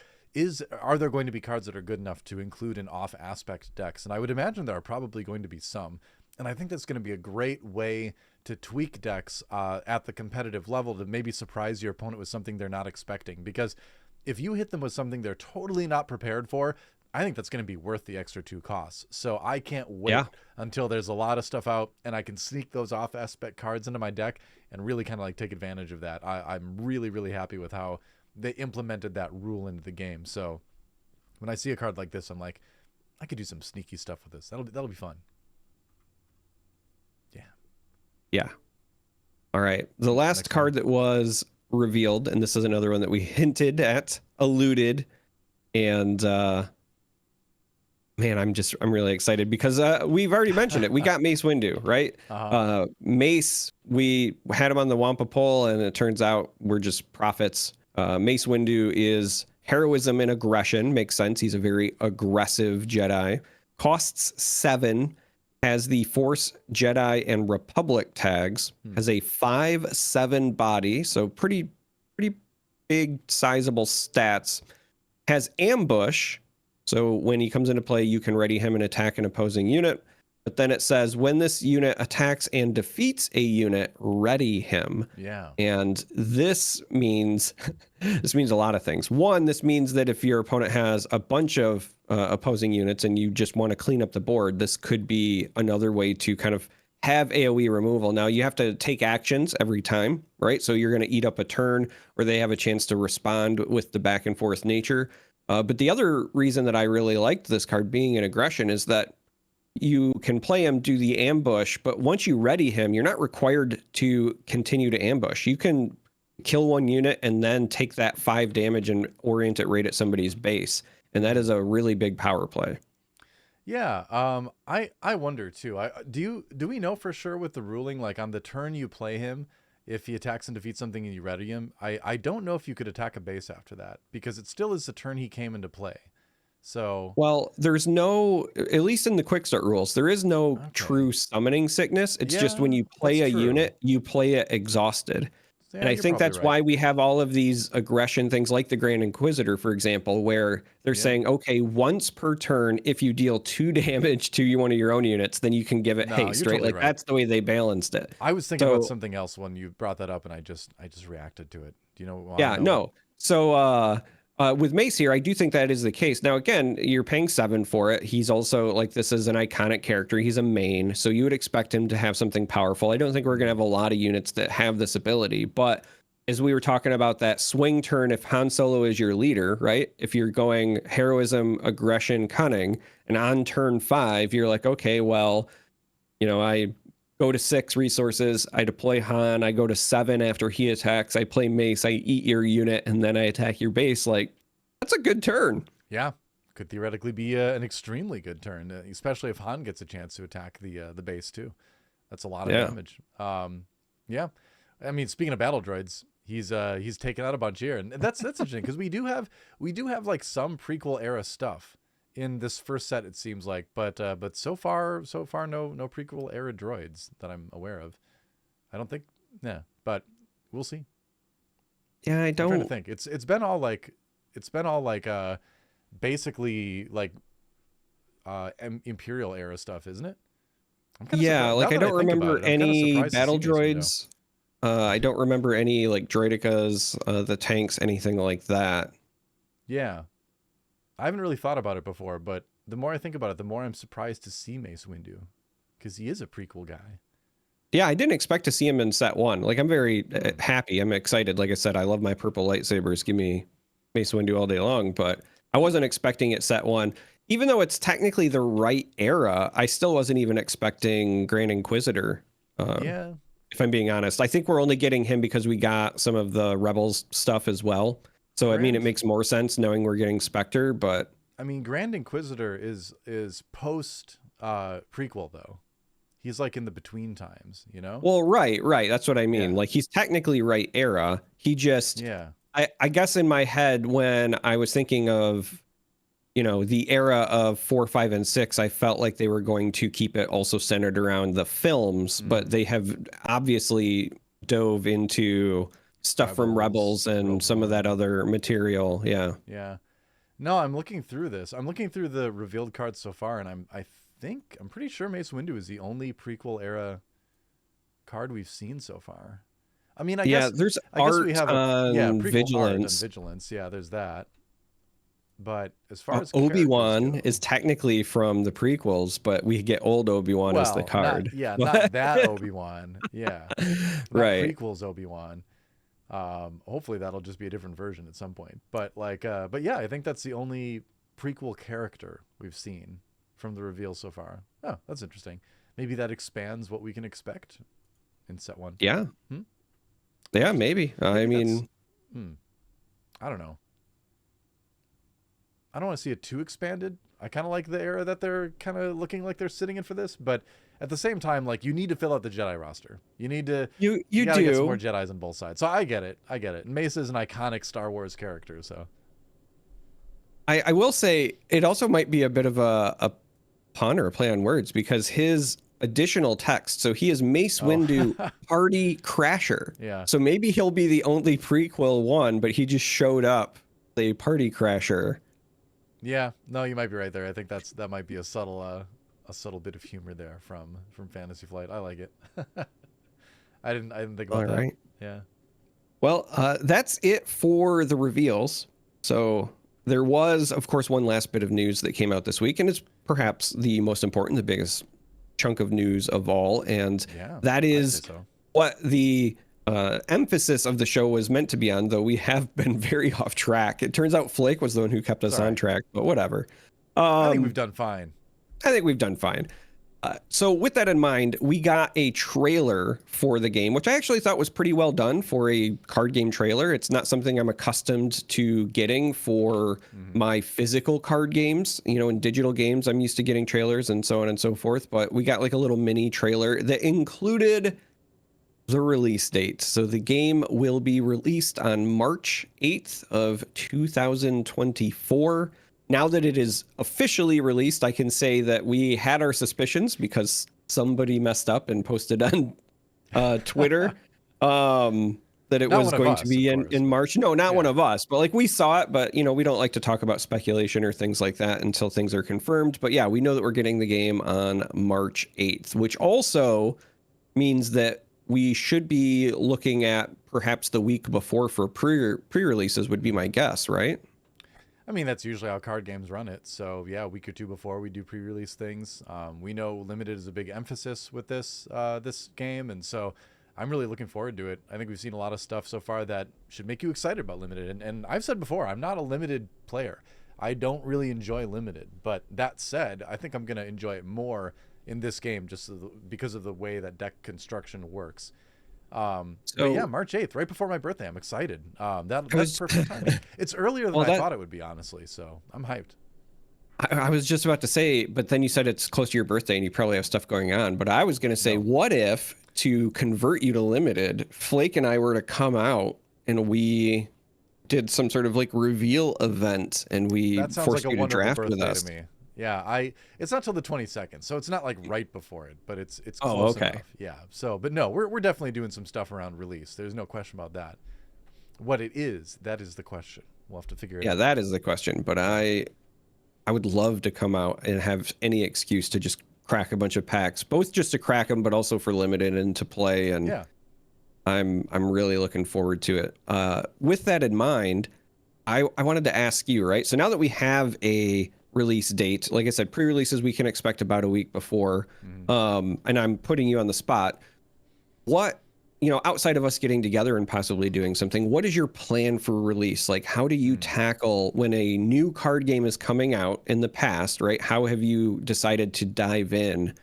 are there going to be cards that are good enough to include in off aspect decks? And I would imagine there are probably going to be some. And I think that's going to be a great way to tweak decks at the competitive level to maybe surprise your opponent with something they're not expecting. Because if you hit them with something they're totally not prepared for, I think that's going to be worth the extra 2 costs. So I can't wait until there's a lot of stuff out and I can sneak those off aspect cards into my deck and really kind of like take advantage of that. I'm really, really happy with how they implemented that rule into the game. So when I see a card like this, I'm like, I could do some sneaky stuff with this. That'll be fun. Yeah. Yeah. All right. The last card that was revealed, and this is another one that we hinted at, alluded, and man, I'm really excited because we've already mentioned it. We got Mace Windu, right? Mace, we had him on the Wampa poll, and it turns out we're just prophets. Mace Windu is heroism and aggression. Makes sense. He's a very aggressive Jedi. Costs 7. Has the Force, Jedi, and Republic tags. Has a 5/7 body, so pretty big, sizable stats. Has ambush, so when he comes into play, you can ready him and attack an opposing unit. But then it says when this unit attacks and defeats a unit, ready him. Yeah. And this means a lot of things. One, this means that if your opponent has a bunch of opposing units and you just want to clean up the board, this could be another way to kind of have AoE removal. Now you have to take actions every time, right? So you're going to eat up a turn, or they have a chance to respond with the back and forth nature. But the other reason that I really liked this card being an aggression is that you can play him, do the ambush, but once you ready him, you're not required to continue to ambush. You can kill one unit and then take that 5 damage and orient it right at somebody's base. And that is a really big power play. Yeah. I wonder too. Do we know for sure with the ruling, like on the turn you play him, if he attacks and defeats something and you ready him, I don't know if you could attack a base after that, because it still is the turn he came into play. So, well, there's no, at least in the quick start rules, there is no true summoning sickness. It's just when you play a unit, you play it exhausted. Yeah, and I think that's why we have all of these aggression things like the Grand Inquisitor, for example, where they're saying, okay, once per turn, if you deal 2 damage to one of your own units, then you can give it haste, right? Totally like that's the way they balanced it. I was thinking about something else when you brought that up, and I just reacted to it. Do you know? Yeah, no. So, with Mace here, I do think that is the case. Now, again, you're paying 7 for it. He's also, like, this is an iconic character. He's a main, so you would expect him to have something powerful. I don't think we're going to have a lot of units that have this ability, but as we were talking about that swing turn, if Han Solo is your leader, right? If you're going heroism, aggression, cunning, and on turn 5, you're like, okay, well, you know, I go to 6 resources, I deploy Han, I go to 7 after he attacks, I play Mace, I eat your unit, and then I attack your base. Like, that's a good turn. Yeah, could theoretically be an extremely good turn, especially if Han gets a chance to attack the base too. That's a lot of damage. Yeah, I mean, speaking of battle droids, he's taken out a bunch here, and that's interesting because we do have like some prequel era stuff in this first set, it seems like, but so far no prequel era droids that I'm aware of. I don't think, but we'll see. Yeah, I'm trying to think. It's been all like basically like Imperial era stuff, isn't it? Yeah, like I don't remember any battle droids. I don't remember any like droidicas, the tanks, anything like that. Yeah. I haven't really thought about it before, but the more I think about it, the more I'm surprised to see Mace Windu, because he is a prequel guy. Yeah, I didn't expect to see him in set 1. Like, I'm very happy. I'm excited. Like I said, I love my purple lightsabers. Give me Mace Windu all day long. But I wasn't expecting it set 1. Even though it's technically the right era, I still wasn't even expecting Grand Inquisitor. Yeah. If I'm being honest. I think we're only getting him because we got some of the Rebels stuff as well. So, I mean, it makes more sense knowing we're getting Spectre, but... I mean, Grand Inquisitor is post prequel, though. He's like in the between times, you know? Well, right. That's what I mean. Like, he's technically right era. He just, I guess in my head, when I was thinking of, you know, the era of 4, 5, and 6, I felt like they were going to keep it also centered around the films, but they have obviously dove into stuff from Rebels and some of that other material. Yeah. Yeah. No, I'm looking through this. I'm looking through the revealed cards so far, and I'm pretty sure Mace Windu is the only prequel era card we've seen so far. I mean, I guess there's we have on Vigilance. Vigilance, yeah, there's that. But as far as Obi-Wan is technically from the prequels, but we get old Obi-Wan as the card. Not that Obi-Wan. Yeah, right. Prequels Obi-Wan. Hopefully that'll just be a different version at some point. But but yeah, I think that's the only prequel character we've seen from the reveal so far. Oh, that's interesting. Maybe that expands what we can expect in set 1. Yeah. Yeah, maybe. I mean, I don't know. I don't want to see it too expanded. I kind of like the era that they're kind of looking like they're sitting in for this, but at the same time, like, you need to fill out the Jedi roster. You need to you gotta get some more Jedis on both sides. So I get it. And Mace is an iconic Star Wars character, so I will say it also might be a bit of a pun or a play on words, because his additional text, so he is Mace Windu Party Crasher. Yeah. So maybe he'll be the only prequel one, but he just showed up a Party Crasher. Yeah, no, you might be right there. I think that might be a subtle bit of humor there from Fantasy Flight. I like it. I didn't think about that. Right. Yeah. Well, that's it for the reveals. So there was, of course, one last bit of news that came out this week, and it's perhaps the most important, the biggest chunk of news of all, and that is what the emphasis of the show was meant to be on, though we have been very off track. It turns out Flake was the one who kept us on track, but whatever. I think we've done fine. So with that in mind, we got a trailer for the game, which I actually thought was pretty well done for a card game trailer. It's not something I'm accustomed to getting for my physical card games. You know, in digital games, I'm used to getting trailers and so on and so forth. But we got like a little mini trailer that included the release date. So the game will be released on March 8th of 2024. Now that it is officially released, I can say that we had our suspicions because somebody messed up and posted on Twitter that it was going to be in March. No, not one of us, but like we saw it, but you know, we don't like to talk about speculation or things like that until things are confirmed. But yeah, we know that we're getting the game on March 8th, which also means that we should be looking at perhaps the week before for pre-releases would be my guess, right? I mean, that's usually how card games run it. So yeah, a week or two before we do pre-release things. We know limited is a big emphasis with this game, and so I'm really looking forward to it. I think we've seen a lot of stuff so far that should make you excited about limited. And I've said before, I'm not a limited player. I don't really enjoy limited. But that said, I think I'm going to enjoy it more in this game just because of the way that deck construction works. But yeah, March 8th, right before my birthday. I'm excited. That's perfect timing. It's earlier than I thought it would be, honestly. So I'm hyped. I was just about to say, but then you said it's close to your birthday and you probably have stuff going on. But I was going to say, what if to convert you to limited, Flake and I were to come out and we did some sort of like reveal event and we forced you to draft with us? To me. Yeah, it's not till the 22nd, so it's not like right before it, but it's close enough. Yeah. So, but no, we're definitely doing some stuff around release. There's no question about that. What it is, that is the question. We'll have to figure it out. Yeah, that is the question. But I would love to come out and have any excuse to just crack a bunch of packs, both just to crack them, but also for limited and to play. And yeah, I'm really looking forward to it. With that in mind, I wanted to ask you, right? So now that we have a release date. Like I said, pre-releases we can expect about a week before. And I'm putting you on the spot. What, outside of us getting together and possibly doing something, what is your plan for release? Like, how do you tackle when a new card game is coming out in the past, right? How have you decided to dive in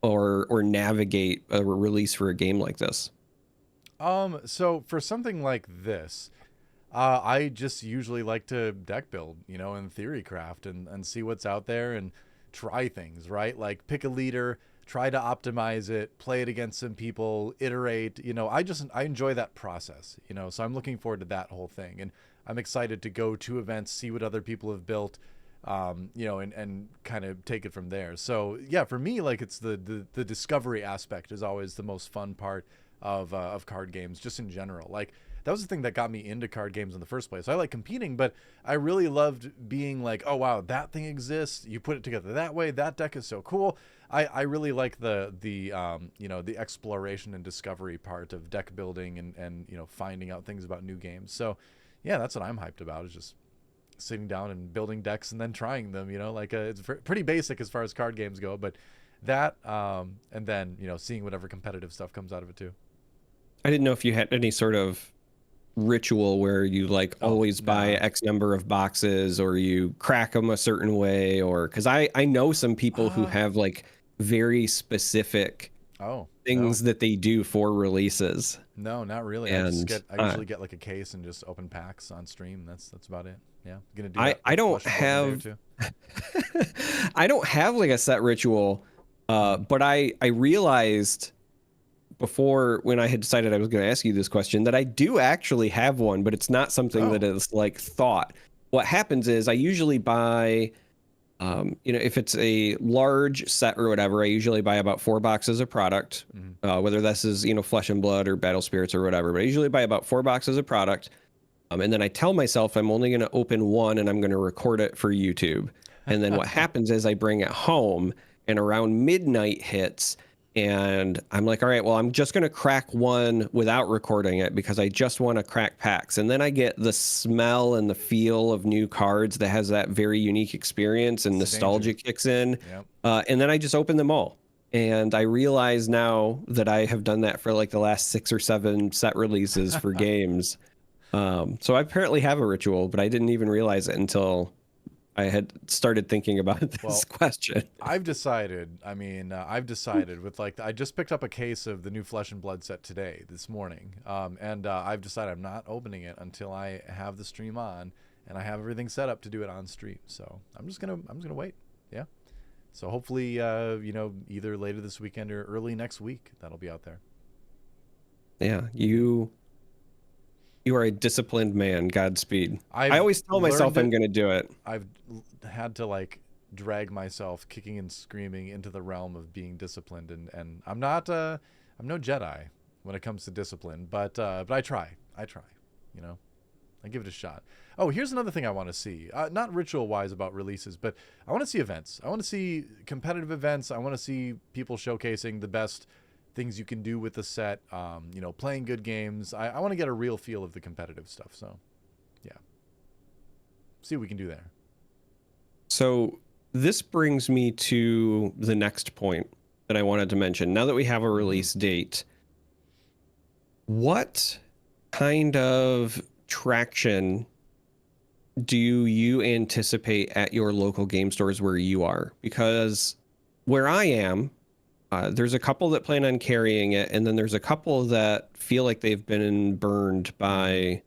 or navigate a release for a game like this? So for something like this, I just usually like to deck build, and theory craft and see what's out there and try things, right? Like pick a leader, try to optimize it, play it against some people, iterate, I enjoy that process, so I'm looking forward to that whole thing. And I'm excited to go to events, see what other people have built, and kind of take it from there. So yeah, for me, like it's the discovery aspect is always the most fun part of card games, just in general. Like that was the thing that got me into card games in the first place. I like competing, but I really loved being like, oh wow, that thing exists. You put it together that way. That deck is so cool. I really like the exploration and discovery part of deck building and finding out things about new games. So yeah, that's what I'm hyped about, is just sitting down and building decks and then trying them. It's pretty basic as far as card games go, but that and then seeing whatever competitive stuff comes out of it too. I didn't know if you had any sort of ritual where you always buy X number of boxes, or you crack them a certain way, or because I know some people who have very specific things that they do for releases. No, not really. And I usually get like a case and just open packs on stream. That's about it. Yeah, gonna do that. I don't have I don't have like a set ritual, but I realized before, when I had decided I was going to ask you this question, that I do actually have one, but it's not something that is thought. What happens is I usually buy, if it's a large set or whatever, I usually buy about 4 boxes of product, whether this is, Flesh and Blood or Battle Spirits or whatever, but I usually buy about 4 boxes of product. And then I tell myself I'm only going to open one and I'm going to record it for YouTube. And then what happens is I bring it home, and around midnight hits, and I'm like, all right, well, I'm just going to crack one without recording it because I just want to crack packs. And then I get the smell and the feel of new cards that has that very unique experience, and nostalgia kicks in. Yep. And then I just open them all. And I realize now that I have done that for the last 6 or 7 set releases for games. So I apparently have a ritual, but I didn't even realize it until I had started thinking about this question. I've decided with I just picked up a case of the new Flesh and Blood set this morning. And I've decided I'm not opening it until I have the stream on and I have everything set up to do it on stream. So I'm just going to wait. Yeah. So hopefully, either later this weekend or early next week, that'll be out there. Yeah. You are a disciplined man. Godspeed. I always tell myself I'm going to do it. I've had to drag myself kicking and screaming into the realm of being disciplined, and I'm not I'm no Jedi when it comes to discipline, but I try. I give it a shot. Oh, here's another thing I want to see. Not ritual wise about releases, but I want to see events. I want to see competitive events. I want to see people showcasing the best things you can do with the set, playing good games. I want to get a real feel of the competitive stuff. So, yeah. See what we can do there. So this brings me to the next point that I wanted to mention. Now that we have a release date, what kind of traction do you anticipate at your local game stores where you are? Because where I am, there's a couple that plan on carrying it, and then there's a couple that feel like they've been burned by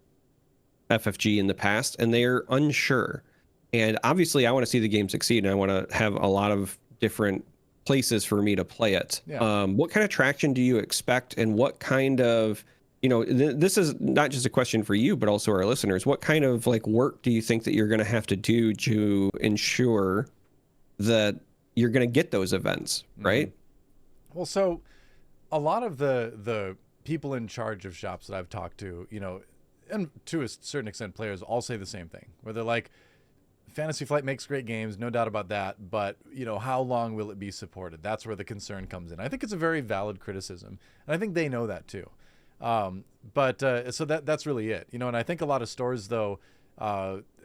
FFG in the past, and they're unsure. And obviously, I want to see the game succeed, and I want to have a lot of different places for me to play it. Yeah. What kind of traction do you expect, and what kind of, this is not just a question for you, but also our listeners. What kind of work do you think that you're going to have to do to ensure that you're going to get those events, right? Well, so a lot of the people in charge of shops that I've talked to, and to a certain extent players, all say the same thing, where they're like, Fantasy Flight makes great games, no doubt about that, but, how long will it be supported? That's where the concern comes in. I think it's a very valid criticism, and I think they know that too. So that's really it. And I think a lot of stores, though,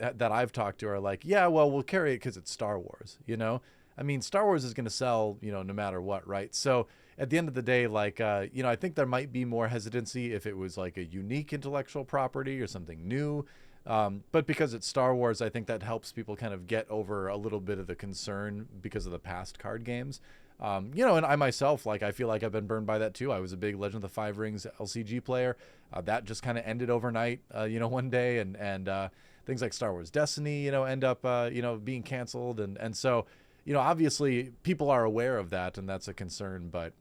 that I've talked to are like, yeah, well, we'll carry it because it's Star Wars, you know? I mean, Star Wars is going to sell, you know, no matter what, right? So at the end of the day, like, you know, I think there might be more hesitancy if it was like a unique intellectual property or something new. But because it's Star Wars, I think that helps people kind of get over a little bit of the concern because of the past card games. You know, and I myself, like, I feel like I've been burned by that too. I was a big Legend of the Five Rings LCG player. That just kind of ended overnight, you know, one day. And things like Star Wars Destiny, you know, end up, you know, being canceled. And so, you know, obviously people are aware of that, and that's a concern. But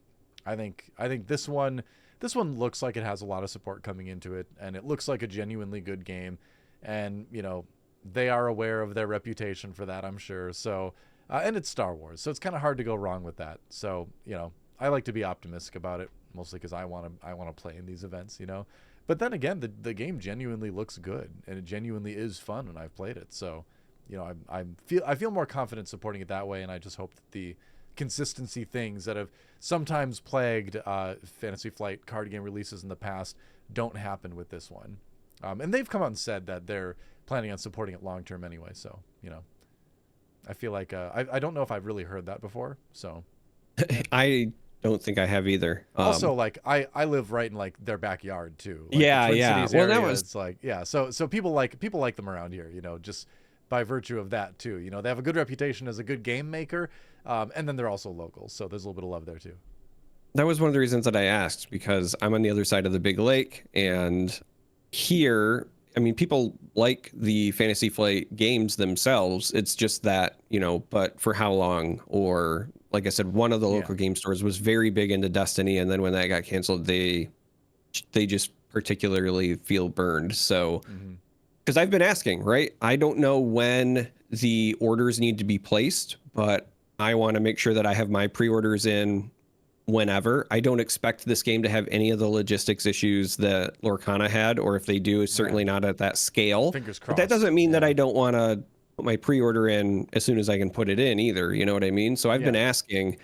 I think this one looks like it has a lot of support coming into it, and it looks like a genuinely good game. And, you know, they are aware of their reputation for that, I'm sure. So, and it's Star Wars, so it's kind of hard to go wrong with that. So, you know, I like to be optimistic about it, mostly because I want to play in these events, you know. But then again, the game genuinely looks good, and it genuinely is fun when I've played it. So, you know, I feel more confident supporting it that way, and I just hope that the consistency things that have sometimes plagued Fantasy Flight card game releases in the past don't happen with this one. And they've come out and said that they're planning on supporting it long term anyway. So, you know, I feel like I don't know if I've really heard that before. So I don't think I have either. Also, like I live right in like their backyard too. Like yeah, the Twin yeah. Cities Well, area, that was it's like, yeah. So people like them around here. You know, just by virtue of that too. You know, they have a good reputation as a good game maker, and then they're also local. So there's a little bit of love there too. that was one of the reasons that I asked, because I'm on the other side of the big lake, and here, I mean, people like the Fantasy Flight games themselves. It's just that, you know, but for how long? Or like I said, one of the local game stores was very big into Destiny, and then when that got canceled, they just particularly feel burned. So, because I've been asking, right? I don't know when the orders need to be placed, but I want to make sure that I have my pre-orders in whenever. I don't expect this game to have any of the logistics issues that Lorcana had, or if they do, it's certainly not at that scale. Fingers crossed. But that doesn't mean that I don't want to put my pre-order in as soon as I can put it in either. You know what I mean? So I've been asking,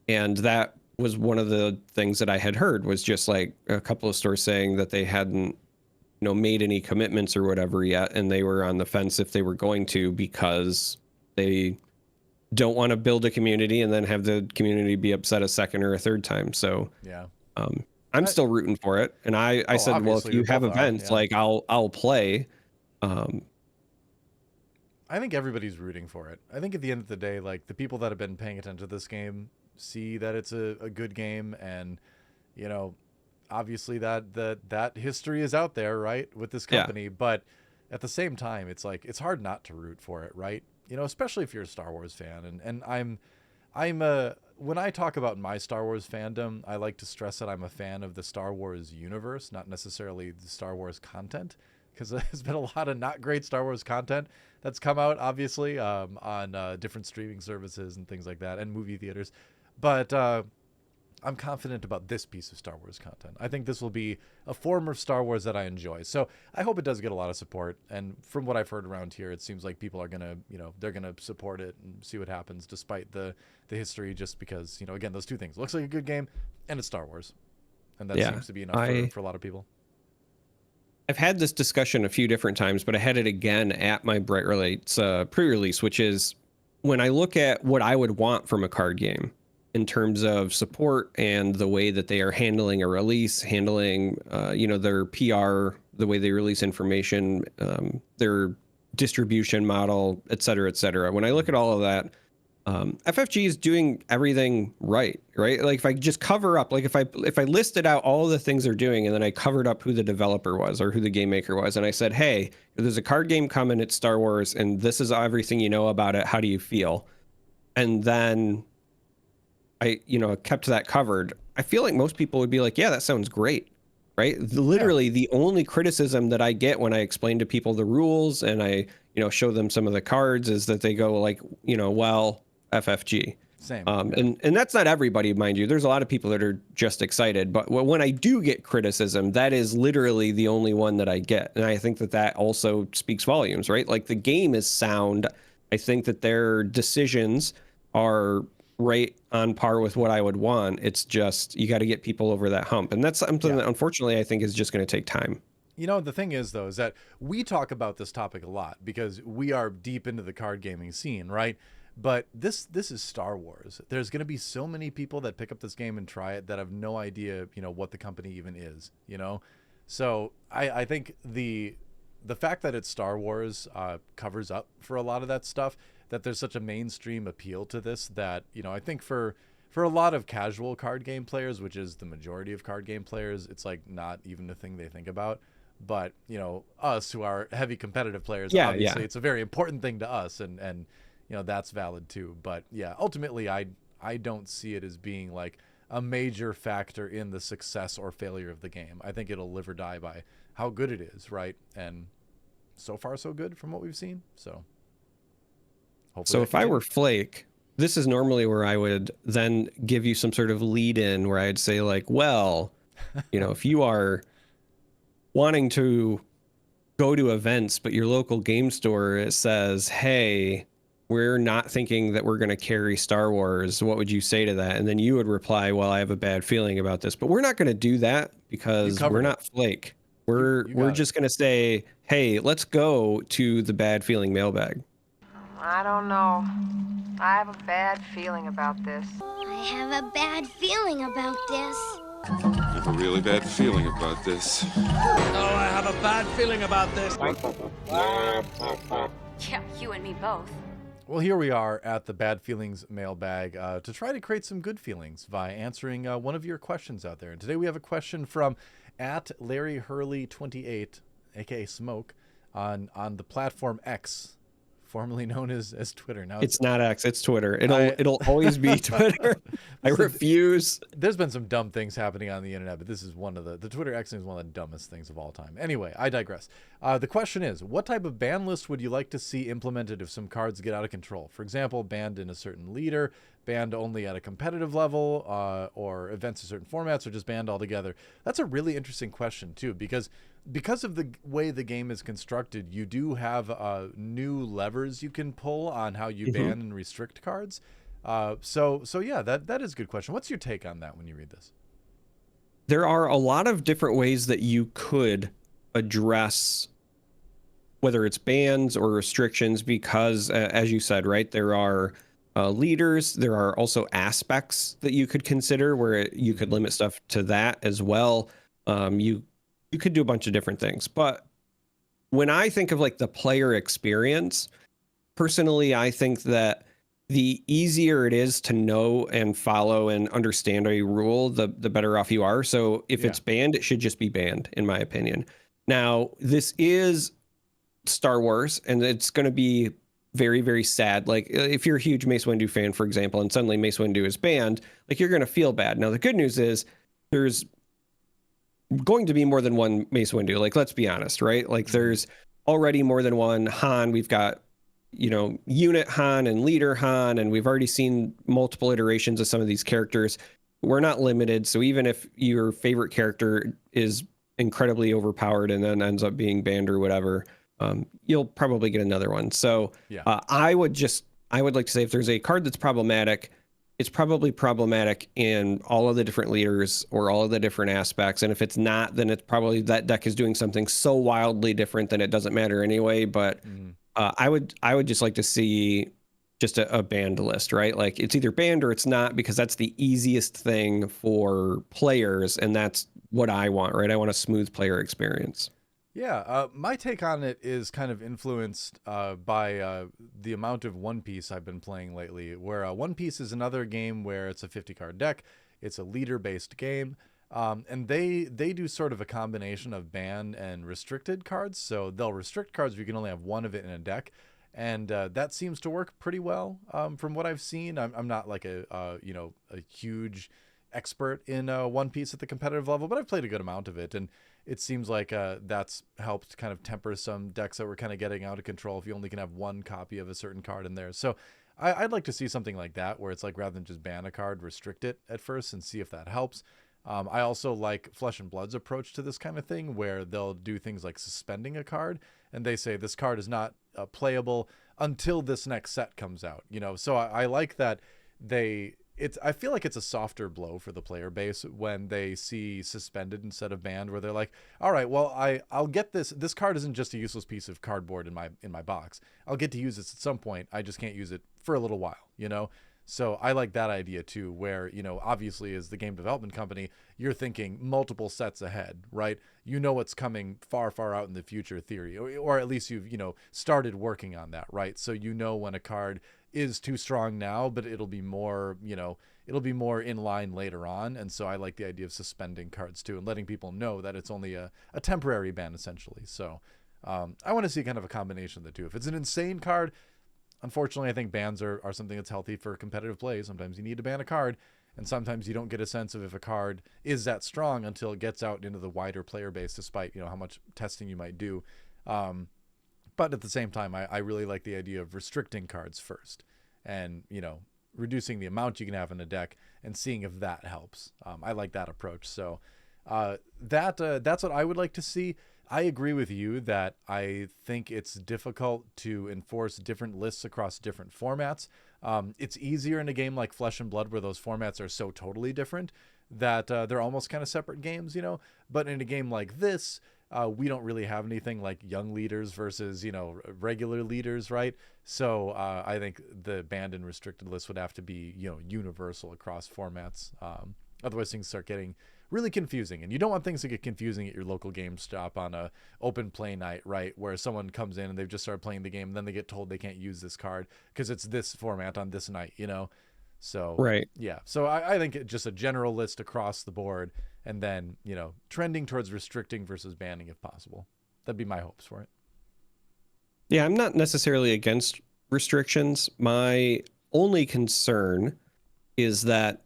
and that was one of the things that I had heard, was just like a couple of stores saying that they hadn't, you know, made any commitments or whatever yet, and they were on the fence if they were going to, because they don't want to build a community and then have the community be upset a second or a third time. So I'm still rooting for it, and I said, well, if you have events, like I'll play. I think everybody's rooting for it. I think at the end of the day, like, the people that have been paying attention to this game see that it's a good game, and, you know, obviously that history is out there, right, with this company. But at the same time, it's like, it's hard not to root for it, right? You know, especially if you're a Star Wars fan. And I'm when I talk about my Star Wars fandom, I like to stress that I'm a fan of the Star Wars universe, not necessarily the Star Wars content, because there's been a lot of not great Star Wars content that's come out, obviously, on different streaming services and things like that, and movie theaters. But I'm confident about this piece of Star Wars content. I think this will be a form of Star Wars that I enjoy. So I hope it does get a lot of support. And from what I've heard around here, it seems like people are going to, you know, they're going to support it and see what happens despite the history, just because, you know, again, those two things. It looks like a good game, and it's Star Wars. And that seems to be enough for a lot of people. I've had this discussion a few different times, but I had it again at my Bright Relates pre-release, which is when I look at what I would want from a card game in terms of support and the way that they are handling a release, handling, you know, their PR, the way they release information, their distribution model, et cetera, et cetera. When I look at all of that, FFG is doing everything right? Like, if I just cover up, like if I listed out all of the things they're doing, and then I covered up who the developer was or who the game maker was, and I said, hey, there's a card game coming, it's Star Wars, and this is everything you know about it. How do you feel? And then I, you know, kept that covered. I feel like most people would be like, yeah, that sounds great, right? Literally, the only criticism that I get when I explain to people the rules and I, you know, show them some of the cards is that they go like, you know, well, FFG. Same. And that's not everybody, mind you. There's a lot of people that are just excited. But when I do get criticism, that is literally the only one that I get. And I think that also speaks volumes, right? Like, the game is sound. I think that their decisions are right on par with what I would want. It's just, you got to get people over that hump. And that's something that unfortunately I think is just going to take time. You know, the thing is, though, is that we talk about this topic a lot because we are deep into the card gaming scene, right? But this is Star Wars. There's going to be so many people that pick up this game and try it that have no idea, you know, what the company even is, you know? So I think the fact that it's Star Wars covers up for a lot of that stuff, that there's such a mainstream appeal to this that, you know, I think for a lot of casual card game players, which is the majority of card game players, it's like not even a thing they think about. But, you know, us who are heavy competitive players, obviously it's a very important thing to us, and you know, that's valid too. But yeah, ultimately I don't see it as being like a major factor in the success or failure of the game. I think it'll live or die by how good it is, right? And so far so good from what we've seen. So hopefully. So if I were Flake, this is normally where I would then give you some sort of lead in where I'd say like, well, you know, if you are wanting to go to events, but your local game store says, hey, we're not thinking that we're going to carry Star Wars, what would you say to that? And then you would reply, well, I have a bad feeling about this, but we're not going to do that because we're not Flake. We're just going to say, hey, let's go to the Bad Feeling Mailbag. I don't know. I have a bad feeling about this. I have a bad feeling about this. I have a really bad feeling about this. Oh, I have a bad feeling about this. Yeah, you and me both. Well, here we are at the Bad Feelings Mailbag to try to create some good feelings by answering one of your questions out there. And today we have a question from at Larry Hurley 28, aka Smoke, on the platform X, formerly known as Twitter. Now it's not X, it's Twitter. It'll always be Twitter. I refuse. There's been some dumb things happening on the internet, but this is one of the Twitter X thing is one of the dumbest things of all time. Anyway, I digress. The question is, what type of ban list would you like to see implemented if some cards get out of control? For example, banned in a certain leader, banned only at a competitive level, or events in certain formats, or just banned altogether? That's a really interesting question too, because of the way the game is constructed, you do have new levers you can pull on how you ban and restrict cards. So yeah, that is a good question. What's your take on that when you read this? There are a lot of different ways that you could address whether it's bans or restrictions, because as you said, right, there are leaders, there are also aspects that you could consider where you could limit stuff to that as well. You could do a bunch of different things, but when I think of like the player experience, personally, I think that the easier it is to know and follow and understand a rule, the better off you are. So if it's banned, it should just be banned, in my opinion. Now, this is Star Wars, and it's going to be very, very sad. Like if you're a huge Mace Windu fan, for example, and suddenly Mace Windu is banned, like you're going to feel bad. Now, the good news is there's going to be more than one Mace Windu. Like, let's be honest, right? Like there's already more than one Han. We've got, you know, unit Han and leader Han, and we've already seen multiple iterations of some of these characters. We're not limited. So even if your favorite character is incredibly overpowered and then ends up being banned or whatever, you'll probably get another one. So I would like to say if there's a card that's problematic, it's probably problematic in all of the different leaders or all of the different aspects. And if it's not, then it's probably that deck is doing something so wildly different that it doesn't matter anyway. But I would just like to see just a banned list, right? Like it's either banned or it's not, because that's the easiest thing for players. And that's what I want, right? I want a smooth player experience. Yeah, my take on it is kind of influenced by the amount of One Piece I've been playing lately, where One Piece is another game where it's a 50-card deck. It's a leader-based game, and they do sort of a combination of banned and restricted cards. So they'll restrict cards if you can only have one of it in a deck, and that seems to work pretty well from what I've seen. I'm not like a huge expert in One Piece at the competitive level, but I've played a good amount of it, and it seems like that's helped kind of temper some decks that were kind of getting out of control if you only can have one copy of a certain card in there. So I'd like to see something like that, where it's like rather than just ban a card, restrict it at first and see if that helps. I also like Flesh and Blood's approach to this kind of thing, where they'll do things like suspending a card, and they say this card is not playable until this next set comes out. You know, so I like that they I feel like it's a softer blow for the player base when they see suspended instead of banned, where they're like, all right, well, I'll get this. This card isn't just a useless piece of cardboard in my box. I'll get to use this at some point. I just can't use it for a little while, you know? So I like that idea too, where, you know, obviously as the game development company, you're thinking multiple sets ahead, right? You know what's coming far, far out in the future theory, or at least you've, you know, started working on that, right? So you know when a card is too strong now, but it'll be more, you know, it'll be more in line later on. And so I like the idea of suspending cards too and letting people know that it's only a temporary ban essentially. So I want to see kind of a combination of the two. If it's an insane card, unfortunately, I think bans are something that's healthy for competitive play. Sometimes you need to ban a card, and sometimes you don't get a sense of if a card is that strong until it gets out into the wider player base, despite, you know, how much testing you might do. But at the same time, I really like the idea of restricting cards first and, you know, reducing the amount you can have in a deck and seeing if that helps. I like that approach. So that's what I would like to see. I agree with you that I think it's difficult to enforce different lists across different formats. It's easier in a game like Flesh and Blood where those formats are so totally different that they're almost kind of separate games, you know. But in a game like this, we don't really have anything like young leaders versus, you know, regular leaders, right? So I think the banned and restricted list would have to be, you know, universal across formats. Otherwise things start getting really confusing, and you don't want things to get confusing at your local GameStop on a open play night, right? Where someone comes in and they've just started playing the game, and then they get told they can't use this card because it's this format on this night, you know? So, right. Yeah. So I think just a general list across the board, and then, you know, trending towards restricting versus banning if possible. That'd be my hopes for it. Yeah, I'm not necessarily against restrictions. My only concern is that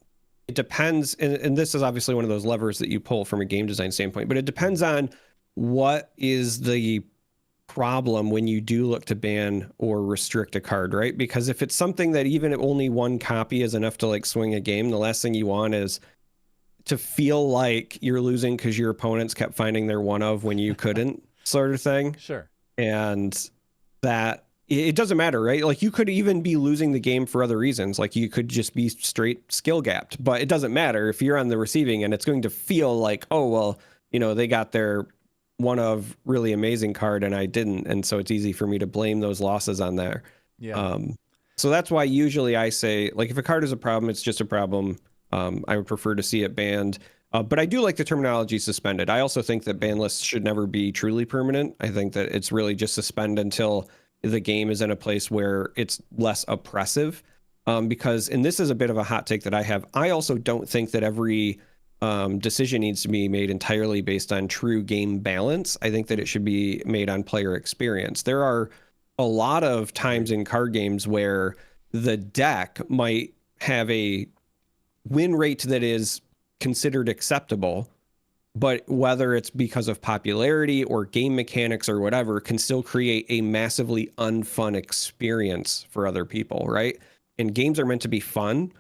it depends, and this is obviously one of those levers that you pull from a game design standpoint, but it depends on what is the problem when you do look to ban or restrict a card, right? Because if it's something that even only one copy is enough to like swing a game, the last thing you want is to feel like you're losing because your opponents kept finding their one of when you couldn't, sort of thing. Sure. And that it doesn't matter, right? Like you could even be losing the game for other reasons. Like you could just be straight skill gapped, but it doesn't matter if you're on the receiving end. It's going to feel like, oh, well, you know, they got their one of really amazing card and I didn't. And so it's easy for me to blame those losses on there. Yeah. So that's why usually I say, like, if a card is a problem, it's just a problem. I would prefer to see it banned. But I do like the terminology suspended. I also think that ban lists should never be truly permanent. I think that it's really just suspend until the game is in a place where it's less oppressive. Because, and this is a bit of a hot take that I have, I also don't think that every decision needs to be made entirely based on true game balance. I think that it should be made on player experience. There are a lot of times in card games where the deck might have a win rate that is considered acceptable, but whether it's because of popularity or game mechanics or whatever, can still create a massively unfun experience for other people, right? And games are meant to be fun.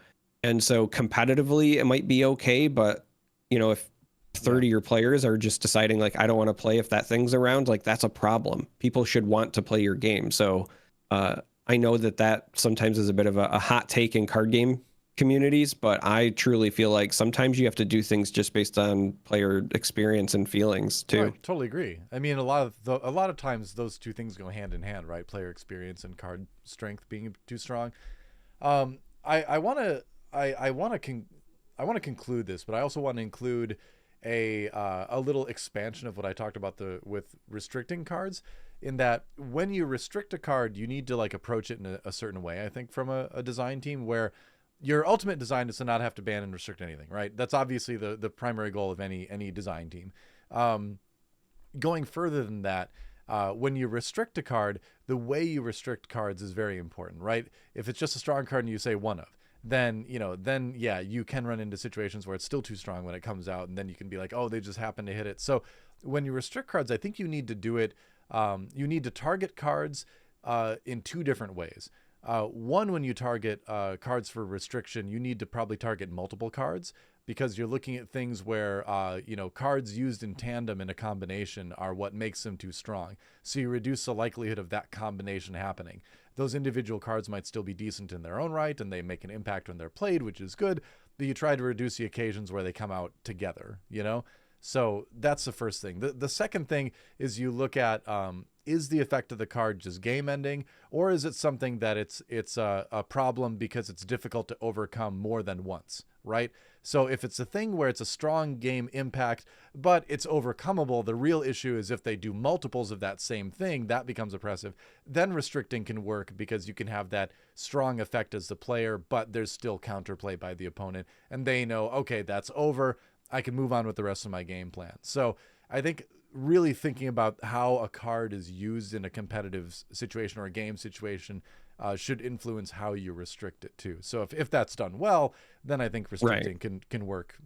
And so competitively, it might be okay, but, you know, if 30 of your players are just deciding, like, I don't want to play if that thing's around, like, that's a problem. People should want to play your game. So I know that sometimes is a bit of a hot take in card game communities, but I truly feel like sometimes you have to do things just based on player experience and feelings too. Right, totally agree. I mean, a lot of times those two things go hand in hand, right? Player experience and card strength being too strong. I want to conclude this, but I also want to include a little expansion of what I talked about with restricting cards, in that when you restrict a card, you need to like approach it in a certain way. I think from a design team where your ultimate design is to not have to ban and restrict anything, right? That's obviously the primary goal of any design team. Going further than that, when you restrict a card, the way you restrict cards is very important, right? If it's just a strong card and you say one of, then yeah, you can run into situations where it's still too strong when it comes out, and then you can be like, oh, they just happened to hit it. So when you restrict cards, I think you need to do it. You need to target cards in two different ways. One, when you target cards for restriction, you need to probably target multiple cards, because you're looking at things where, cards used in tandem in a combination are what makes them too strong. So you reduce the likelihood of that combination happening. Those individual cards might still be decent in their own right, and they make an impact when they're played, which is good, but you try to reduce the occasions where they come out together, So that's the first thing. The second thing is you look at, is the effect of the card just game ending, or is it something that it's a problem because it's difficult to overcome more than once, right? So if it's a thing where it's a strong game impact, but it's overcomable, the real issue is if they do multiples of that same thing, that becomes oppressive. Then restricting can work because you can have that strong effect as the player, but there's still counterplay by the opponent, and they know, okay, that's over. I can move on with the rest of my game plan. So I think really thinking about how a card is used in a competitive situation or a game situation should influence how you restrict it too. So if that's done well, then I think restricting can work,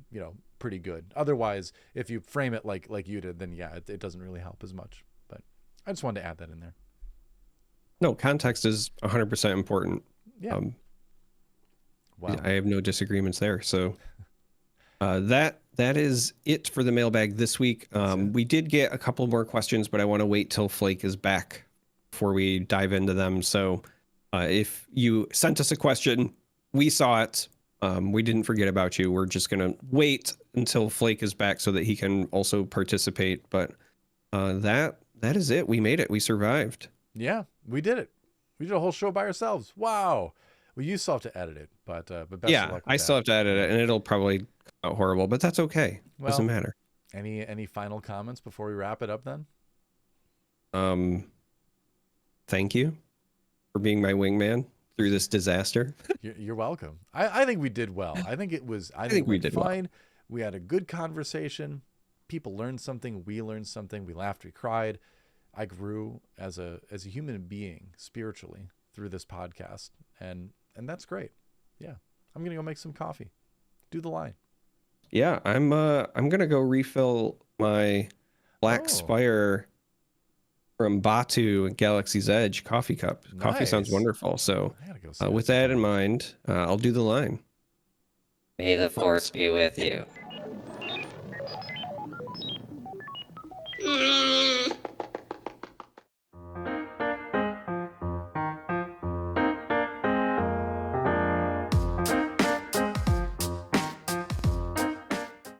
pretty good. Otherwise, if you frame it like you did, then yeah, it doesn't really help as much. But I just wanted to add that in there. No, context is 100% important. Yeah. Wow. I have no disagreements there. So that is it for the mailbag this week. We did get a couple more questions, but I want to wait till Flake is back before we dive into them. So if you sent us a question, we saw it. We didn't forget about you. We're just going to wait until Flake is back so that he can also participate. But that is it. We made it. We survived. Yeah, we did it. We did a whole show by ourselves. Wow. Well, you still have to edit it, but best of luck with I still have to edit it, and it'll probably come out horrible, but that's okay. Doesn't matter. Any final comments before we wrap it up then? Thank you for being my wingman through this disaster. You're welcome. I think we did well. I think we did fine. Well. We had a good conversation. People learned something. We learned something. We laughed. We cried. I grew as a human being spiritually through this podcast, and that's great. Yeah, I'm gonna go make some coffee. Do the line. Yeah, I'm gonna go refill my Black Spire from Batu Galaxy's Edge coffee cup. Nice. Coffee sounds wonderful. So with that in mind, I'll do the line. May the force be with you.